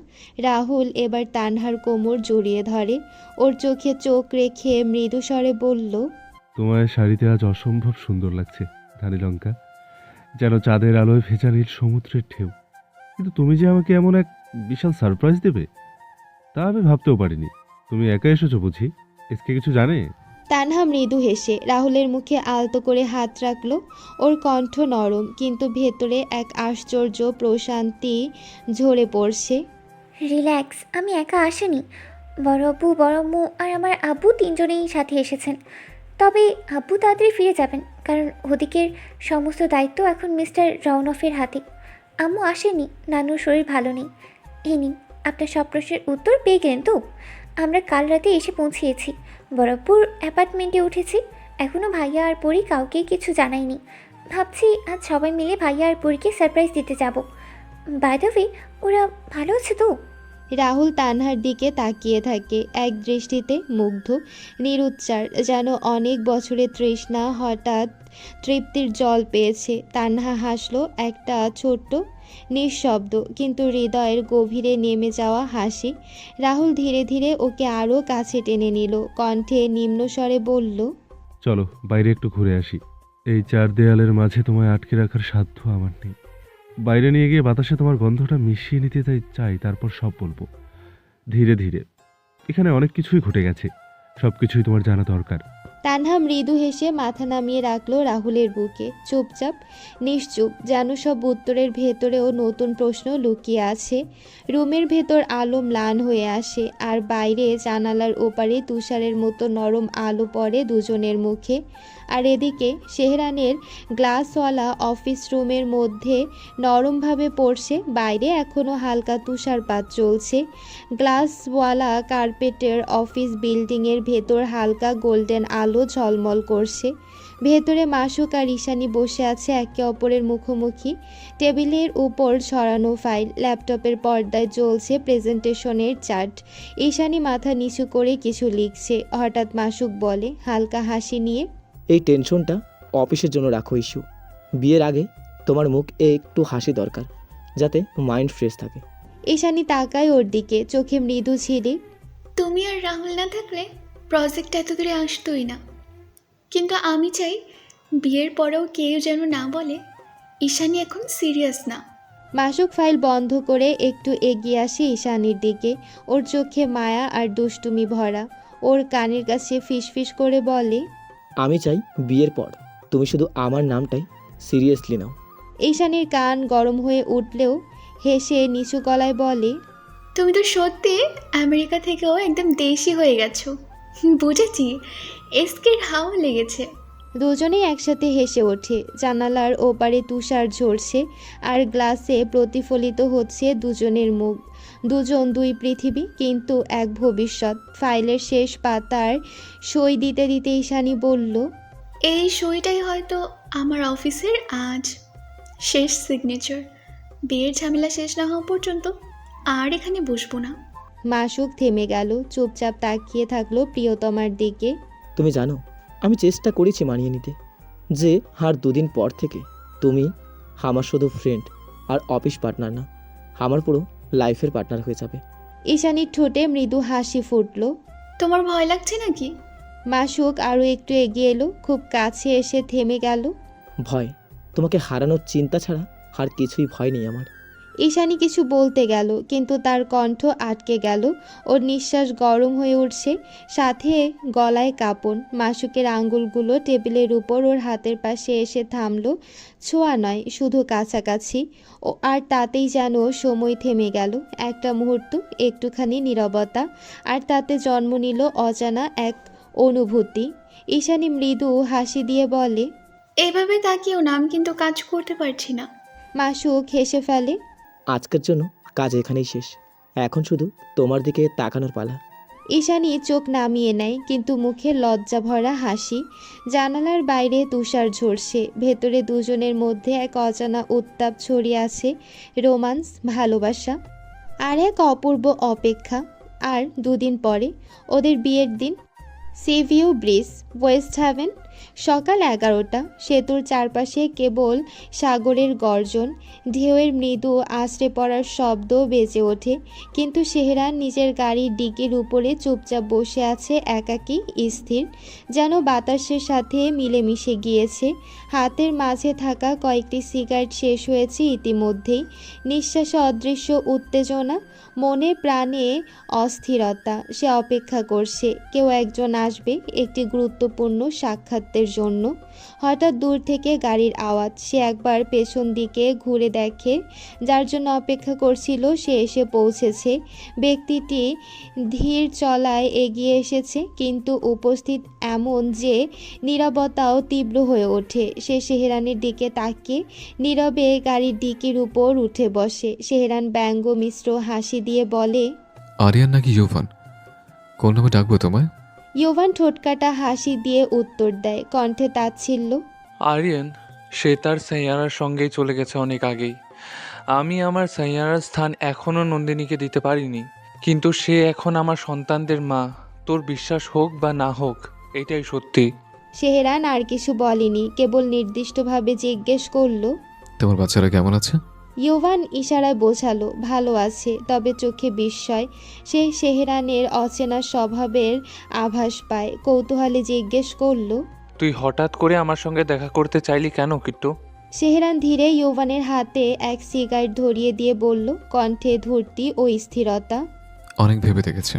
রাহুল এবার তানহার কোমর জড়িয়ে ধরে, ওর চোখে চোখ রেখে মৃদু স্বরে বলল, তোমার শাড়িতে আজ অসম্ভব সুন্দর লাগছে ধানীলঙ্কা, যেন চাঁদের আলোয় ভেজা নীল সমুদ্রের ঢেউ। কিন্তু তুমি যে আমাকে এমন এক বিশাল সারপ্রাইজ দেবে তা আমি ভাবতেও পারিনি। তুমি একা এসেছো বুঝি? এসকে কিছু জানে? তানহা মৃদু হেসে রাহুলের মুখে আলতো করে হাত রাখল। ওর কণ্ঠ নরম, কিন্তু ভেতরে এক আশ্চর্য প্রশান্তি ঝরে পড়ছে। রিল্যাক্স, আমি একা আসিনি। বড় আব্বু, বড় আম্মু আর আমার আব্বু তিনজনেই সাথে এসেছেন। তবে আব্বু তাড়াতাড়ি ফিরে যাবেন, কারণ ওদিকের সমস্ত দায়িত্ব এখন মিস্টার রৌনফের হাতে। আম্মু আসেনি, নানুর শরীর ভালো নেই। এই নিন, আপনার সব প্রশ্নের উত্তর পেয়ে গেলেন তো? আমরা কাল রাতে এসে পৌঁছিয়েছি, বরাবর অ্যাপার্টমেন্টে উঠেছি। এখনও ভাইয়া আর পরি কাউকে কিছু জানাইনি। ভাবছি আজ সবাই মিলে ভাইয়া আর পরীকে সারপ্রাইজ দিতে যাব। বাই দ্য ওয়ে, ওরা ভালো আছে তো? রাহুল তানহার দিকে তাকিয়ে থাকে, এক দৃষ্টিতে মুগ্ধ, নিরুচ্চার, যেন অনেক বছরের তৃষ্ণা হঠাৎ তৃপ্তির জল পেয়েছে। তানহা হাসলো, একটা ছোট্ট নিঃশব্দ কিন্তু হৃদয়ের গভীরে নেমে যাওয়া হাসি। রাহুল ধীরে ধীরে ওকে আরও কাছে টেনে নিল, কণ্ঠে নিম্নস্বরে বলল, চলো বাইরে একটু ঘুরে আসি। এই চার দেয়ালের মাঝে তোমায় আটকে রাখার সাধ্য আমার নেই। বাইরে নিয়ে গিয়ে বাতাসে তোমার গন্ধটা মিশিয়ে নিতে চাই, তারপর সব বলবো ধীরে ধীরে। এখানে অনেক কিছুই ঘটে গেছে, সব কিছুই তোমার জানা দরকার। তানহা মৃদু হেসে মাথা নামিয়ে রাখলো রাহুলের বুকে, চুপচাপ নিশ্চুপ, যেন সব উত্তরের ভেতরেও নতুন প্রশ্ন লুকিয়ে আছে। রুমের ভেতর আলো ম্লান হয়ে আসে, আর বাইরে জানালার ওপারে তুষারের মতো নরম আলো পড়ে দুজনের মুখে। আর এদিকে সেহরানের গ্লাসওয়ালা অফিস রুমের মধ্যে নরমভাবে পড়ছে। বাইরে এখনও হালকা তুষারপাত চলছে। গ্লাসওয়ালা কার্পেটের অফিস বিল্ডিংয়ের ভেতর হালকা গোল্ডেন আলো ঝলমল করছে। ভেতরে মাসুক আর ঈশানী বসে আছে একে অপরের মুখোমুখি। টেবিলের উপর ছড়ানো ফাইল, ল্যাপটপের পর্দায় জ্বলছে প্রেজেন্টেশনের চার্ট। ঈশানী মাথা নিচু করে কিছু লিখছে। হঠাৎ মাসুক বলে হালকা হাসি নিয়ে, এই টেনশনটা অফিসের জন্য রাখো ইস্যু। বিয়ের আগে তোমার মুখ একটু হাসি দরকার, যাতে মাইন্ড ফ্রেশ থাকে। ঈশানী তাকায় ওর দিকে, চোখে মৃদু ঝিলিক। তুমি আর রাহুল না থাকলে প্রজেক্ট এত দূরে আসতোই না। কিন্তু আমি চাই বিয়ের পরেও কেউ যেন না বলে ঈশানী এখন সিরিয়াস না। মাসুক ফাইল বন্ধ করে একটু এগিয়ে আসে ঈশানীর দিকে, ওর চোখে মায়া আর দুষ্টুমি ভরা। ওর কানের কাছে ফিসফিস করে বলে, আমি চাই বিয়ের পর তুমি শুধু আমার নামটাই সিরিয়াসলি নাও। ঈশানীর কান গরম হয়ে উঠলেও হেসে নিচু গলায় বলে, তুমি তো সত্যি আমেরিকা থেকেও একদম দেশি হয়ে গেছো। বুঝেছি, এসকের হাওয়া লেগেছে। দুজনেই একসাথে হেসে ওঠে। জানালার ওপারে তুষার ঝরছে, আর গ্লাসে প্রতিফলিত হচ্ছে দুজনের মুখ। দুজন দুই পৃথিবী, কিন্তু এক ভবিষ্যৎ। ফাইলের শেষ পাতার সই দিতে দিতে ঈশানী বলল, এই সইটাই হয়তো আমার অফিসের আজ শেষ সিগনেচার। বিয়ের ঝামেলা শেষ না হওয়া পর্যন্ত আর এখানে বসবো না। মাসুক থেমে গেল, চুপচাপ তাকিয়ে থাকলো প্রিয়তমার দিকে। তুমি জানো, আমি চেষ্টা করেছি মানিয়ে নিতে, যে আর দুদিন পর থেকে তুমি আমার শুধু ফ্রেন্ড আর অফিস পার্টনার না, আমার পুরো লাইফের পার্টনার হয়ে যাবে। ঈশানীর ঠোঁটে মৃদু হাসি ফুটল। তোমার ভয় লাগছে নাকি? মাসুক আরও একটু এগিয়ে এলো, খুব কাছে এসে থেমে গেল। ভয়? তোমাকে হারানোর চিন্তা ছাড়া আর কিছুই ভয় নেই আমার। ঈশানী কিছু বলতে গেল, কিন্তু তার কণ্ঠ আটকে গেল। ওর নিঃশ্বাস গরম হয়ে উঠছে, সাথে গলায় কাঁপন। মাসুকের আঙ্গুলগুলো টেবিলের উপর ওর হাতের পাশে এসে থামলো। ছোঁয়া নয়, শুধু কাছাকাছি। আর তাতেই যেন সময় থেমে গেল। একটা মুহূর্ত, একটুখানি নীরবতা, আর তাতে জন্ম নিল অজানা এক অনুভূতি। ঈশানী মৃদু হাসি দিয়ে বলে, এভাবে তাকিয়েও না, আমি কিন্তু কাজ করতে পারছি না। মাসুক হেসে ফেলে, আজকের জন্য কাজ এখানেই শেষ, এখন শুধু তোমার দিকে তাকানোর পালা। ঈশানী চোখ নামিয়ে নেয়, কিন্তু মুখে লজ্জা ভরা হাসি। জানালার বাইরে তুষার ঝরছে, ভেতরে দুজনের মধ্যে এক অজানা উত্তাপ ছড়িয়ে আছে, রোমান্স, ভালোবাসা আর এক অপূর্ব অপেক্ষা। আর দুদিন পরে ওদের বিয়ের দিন। Seaview bridge, West Haven. সকাল 11টা। সেতুর চারপাশে কেবল সাগরের গর্জন, ঢেউয়ের মৃদু আছড়ে পড়ার শব্দ বেজে ওঠে। কিন্তু সেহরান নিজের গাড়ির ডিকির উপরে চুপচাপ বসে আছে, একাকী, স্থির, যেন বাতাসের সাথে মিলেমিশে গিয়েছে। হাতের মাঝে থাকা কয়েকটি সিগারেট শেষ হয়েছে ইতিমধ্যেই। নিঃশ্বাসে অদৃশ্য উত্তেজনা, মনে প্রাণে অস্থিরতা। সে অপেক্ষা করছে, কেউ একজন আসবে একটি গুরুত্বপূর্ণ সাক্ষাতের জন্য। হঠাৎ দূর থেকে গাড়ির আওয়াজ। সে একবার পেছন দিকে ঘুরে দেখে, যার জন্য অপেক্ষা করছিল সে এসে পৌঁছেছে। ব্যক্তিটি ধীর চলায় এগিয়ে এসেছে, কিন্তু উপস্থিত এমন যে নীরবতাও তীব্র হয়ে ওঠে। সে সেহরানের দিকে তাকিয়ে নীরবে গাড়ির ডিকির উপর উঠে বসে। সেহরান ব্যঙ্গ মিশ্র হাসি দিয়ে বলে, আরিয়ান নাকি ইউভান? কোন নামে ডাকবো তোমায়? ইউভান ঠোঁটকাটা হাসি দিয়ে উত্তর দেয়, কণ্ঠে তাচ্ছিল্য। আরিয়ান, সে তার সাইয়ারার সঙ্গেই চলে গেছে অনেক আগেই। আমি আমার সাইয়ারার স্থান এখনও নন্দিনীকে দিতে পারিনি, কিন্তু সে এখন আমার সন্তানদের মা। তোর বিশ্বাস হোক বা না হোক, এটাই সত্যি। সেহরান আর কিছু বলেনি, কেবল নির্দিষ্টভাবে জিজ্ঞেস করলো, তোমার বাচ্চারা কেমন আছে? ইউভান ইশারায় বোঝালো, ভালো আছে, তবে চোখে বিস্ময়। সে সেহরানের অচেনা স্বভাবের আভাস পায়। কৌতূহলে জিজ্ঞেস করলো, তুই হঠাৎ করে আমার সঙ্গে দেখা করতে চাইলি কেন কিট্টু? সেহরান ধীরে ইউভানের হাতে এক সিগারেট ধরিয়ে দিয়ে বলল, কণ্ঠে ধূর্তি ও স্থিরতা। অনেক ভেবে দেখেছে,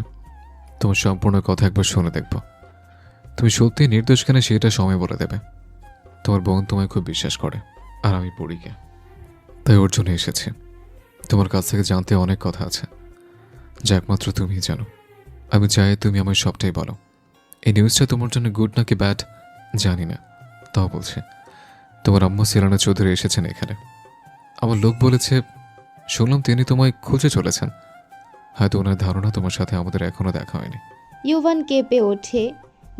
তোমার সম্পূর্ণ কথা একবার শুনে দেখব। তুমি সত্যি নির্দোষ কেন সেটা সময় বলে দেবে। তোমার বোন তোমায় খুব বিশ্বাস করে, আর আমি পড়িকে, তাই ওর জন্য এসেছি। তোমার কাছ থেকে জানতে অনেক কথা আছে, যা একমাত্র তুমিই জানো। আমি চাই তুমি আমার সবটাই বলো। এই নিউজটা তোমার জন্য গুড নাকি ব্যাড জানি না, তাও বলছে তোমার আম্মু সিরানা চৌধুরী এসেছেন এখানে। আমার লোক বলেছে, শুনলাম তিনি তোমায় খুঁজে চলেছেন। হয়তো ওনার ধারণা তোমার সাথে আমাদের এখনো দেখা হয়নি। ইউভান কেঁপে ওঠে,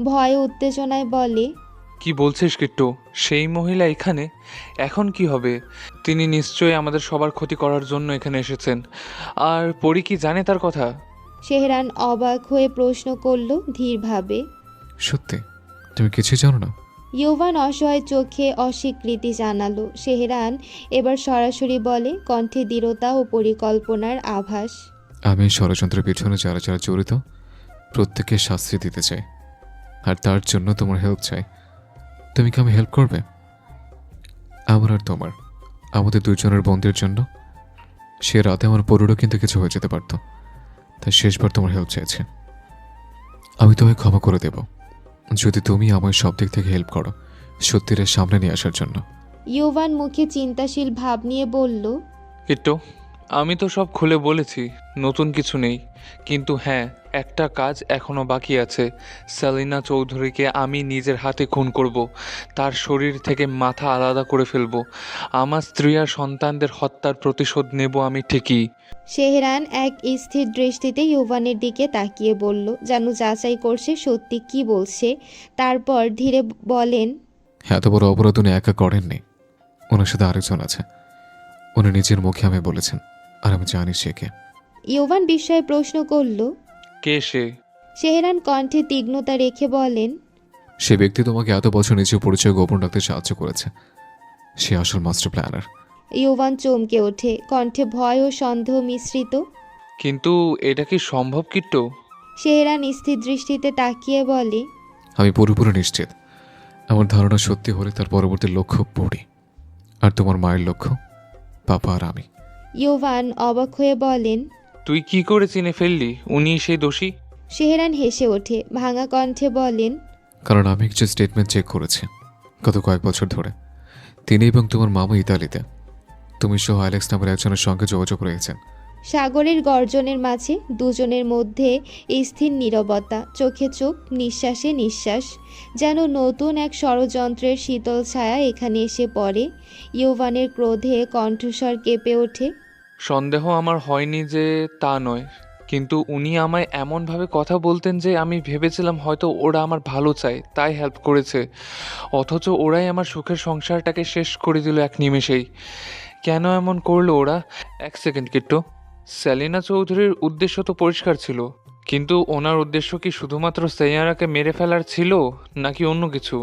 ভয়ে উত্তেজনায় বলে, কি বলছিস কিট্টু? সেই মহিলা এখানে? এখন কি হবে? তিনি নিশ্চয়ই আমাদের সবার ক্ষতি করার জন্য এখানে এসেছেন। আর পরি কি জানে তার কথা? সেহরান অবাক হয়ে প্রশ্ন করল ধীরভাবে। সত্যি তুমি কিছুই জানো না? ইউভান অসহায় চোখে অস্বীকৃতি জানালো। সেহরান এবার সরাসরি বলে, কণ্ঠে দৃঢ়তা ও পরিকল্পনার আভাস। আমি এই ষড়যন্ত্রের পিছনে যারা যারা জড়িত প্রত্যেককে শাস্তি দিতে চাই, আর তার জন্য তোমার হেল্প চাই। তুমি কি আমি হেল্প করবে? আমার আর তোমার, আমাদের দুজনের বন্ধের জন্য। সে রাতে আমার পরিরও কিন্তু কিছু হয়ে যেতে পারত, তাই শেষবার তোমার হেল্প চাইছে। আমি তোমায় ক্ষমা করে দেব যদি তুমি আমার সব দিক থেকে হেল্প করো সত্যিরের সামনে নিয়ে আসার জন্য। ইউভান মুখে চিন্তাশীল ভাব নিয়ে বলল, কিট্টু, আমি তো সব খুলে বলেছি, নতুন কিছু নেই। কিন্তু হ্যাঁ, একটা কাজ এখনও বাকি আছে। সেলিনা চৌধুরীকে আমি নিজের হাতে খুন করব, তার শরীর থেকে মাথা আলাদা করে ফেলব। আমার স্ত্রী আর সন্তানদের হত্যার প্রতিশোধ নেব আমি ঠিকই। সেহরান এক স্থির দৃষ্টিতে ইউভানের দিকে তাকিয়ে বলল, যেন যাচাই করছে সত্যি কি বলছে। তারপর ধীরে বলেন, এত বড় অপরাধ উনি একা করেননি, ওনার সাথে আরেকজন আছে। উনি নিজের মুখে আমি বলেছেন, আর আমি জানি সে কে। ইউভান বিস্ময়ে প্রশ্ন করল। কে সে? সেহরান কণ্ঠে তীক্ষ্ণতা রেখে বলেন, সে ব্যক্তি তোমাকে এত বছর নিজের পরিচয় গোপন রাখতে সাহায্য করেছে। সে আসল মাস্টার প্ল্যানার। ইউভান চমকে ওঠে, কণ্ঠে ভয় ও সন্দেহ মিশ্রিত। কিন্তু এটা কি সম্ভব কিট্টু? সেহরান স্থির দৃষ্টিতে তাকিয়ে বলে, আমি পুরোপুরি নিশ্চিত। আমার ধারণা সত্যি হলে তার পরবর্তী লক্ষ্য পড়ি, আর তোমার মায়ের লক্ষ্য পাপা আর আমি। ইউভান অবাক হয়ে বলেন, তুই কি করে চিনে ফেললি উনি সেই দোষী? সেহরান হেসে ওঠে, ভাঙা কণ্ঠে বলেন, কারণ আমি কিছু স্টেটমেন্ট চেক করেছি গত কয়েক বছর ধরে। তিনি এবং তোমার মামা ইতালিতে, তুমি সহ অ্যালেক্স নামের একজনের সঙ্গে যোগাযোগ রয়েছেন। সাগরের গর্জনের মাঝে দুজনের মধ্যে স্থির নীরবতা, চোখে চোখ, নিঃশ্বাসে নিঃশ্বাস, যেন নতুন এক ষড়যন্ত্রের শীতল ছায়া এখানে এসে পড়ে। ইউভানের ক্রোধে কণ্ঠস্বর কেঁপে ওঠে। সন্দেহ আমার হয়নি যে তা নয়, কিন্তু উনি আমায় এমনভাবে কথা বলতেন যে আমি ভেবেছিলাম হয়তো ওরা আমার ভালো চায়, তাই হেল্প করেছে। অথচ ওরাই আমার সুখের সংসারটাকে শেষ করে দিল এক নিমেষেই। কেন এমন করলো ওরা? এক সেকেন্ড কিট্টু, সেলিনা চৌধুরীর উদ্দেশ্য তো পরিষ্কার ছিল, কিন্তু ওনার উদ্দেশ্য কি শুধুমাত্র সেয়ারাকে মেরে ফেলার ছিল নাকি অন্য কিছু?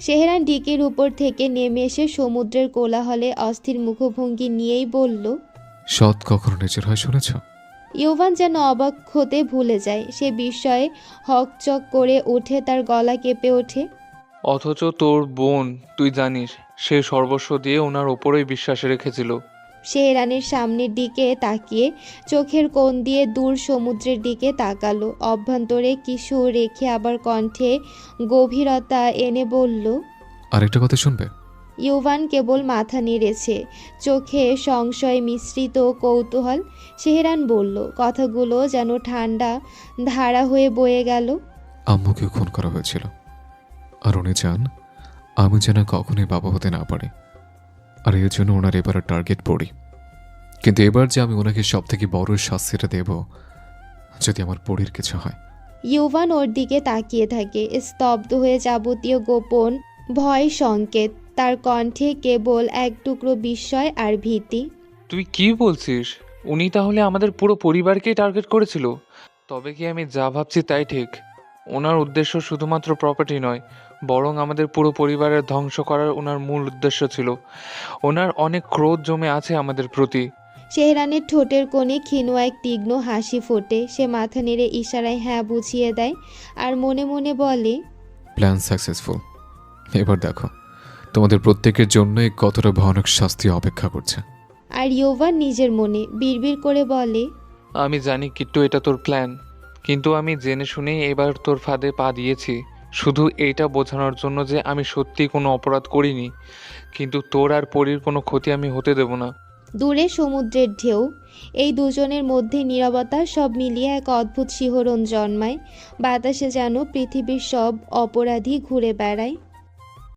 সেহরান ডিকের উপর থেকে নেমে এসে সমুদ্রের কোলাহলে অস্থির মুখভঙ্গি নিয়েই বলল। সৎ কখনো নিজের হয় শুনেছ? ইউভান যেন অবাক হতে ভুলে যায়, সে বিস্ময়ে হকচক করে ওঠে, তার গলা কেঁপে ওঠে। অথচ তোর বোন, তুই জানিস, সে সর্বস্ব দিয়ে ওনার ওপরেই বিশ্বাস রেখেছিল। সেহরানের সামনের দিকে তাকিয়ে চোখের কোণ দিয়ে দূর সমুদ্রের দিকে তাকালো, অভ্যন্তরে কিছু রেখে আবার কণ্ঠে গভীরতা এনে বলল। আরেকটা কথা শুনবে? ইউভান কেবল মাথা নেড়েছে, চোখে সংশয় মিশ্রিত কৌতূহল। সেহরান বলল, কথাগুলো যেন ঠান্ডা ধারা হয়ে বয়ে গেল। আম্মুকে খুন করা হয়েছিল, আর উনি চান আমি যেন কখনোই বাবা হতে না পারি, আর এর জন্য ওনার এবার টার্গেট পড়ি। কিন্তু এবার যে আমি ওনাকে সব থেকে বড় শাস্তিটা দেব যদি আমার পরীর কিছু হয়। ইউভান ওর দিকে তাকিয়ে থাকে, স্তব্ধ হয়ে যাবতীয় গোপন ভয় সংকেত, তার কণ্ঠে কেবল এক টুকরো বিস্ময় আর ভীতি। তুই কি বলছিস? উনি তাহলে আমাদের পুরো পরিবারকেই টার্গেট করেছিল? তবে কি আমি যা ভাবছি তাই ঠিক? ওনার উদ্দেশ্য শুধুমাত্র প্রপার্টি নয়, বরং আমাদের পুরো পরিবারের ধ্বংস করার ওনার মূল উদ্দেশ্য ছিল। ওনার অনেক ক্রোধ জমে আছে আমাদের প্রতি। সেহরানের ঠোঁটের কোণে ক্ষীণ এক তীক্ষ্ণ হাসি ফোটে, সে মাথা নেড়ে ইশারায় হ্যাঁ বুঝিয়ে দেয়, আর মনে মনে বলে, প্ল্যান সাকসেসফুল। এবার দেখো তোমাদের প্রত্যেকের জন্যই কতটা ভয়ানক শাস্তি অপেক্ষা করছে। আর ইউভান নিজের মনে বিড়বিড় করে বলে, আমি জানি কিট্টু, এটা তোর প্ল্যান, কিন্তু আমি জেনে শুনেই এবার তোর ফাঁদে পা দিয়েছি, শুধু এইটা বোঝানোর জন্য যে আমি সত্যি কোনো অপরাধ করিনি। কিন্তু তোর আর পরীর কোনো ক্ষতি আমি হতে দেব না। দূরে সমুদ্রের ঢেউ, এই দুজনের মধ্যে নীরবতা, সব মিলিয়ে এক অদ্ভুত শিহরণ জন্মায়। বাতাসে যেন পৃথিবীর সব অপরাধী ঘুরে বেড়ায়।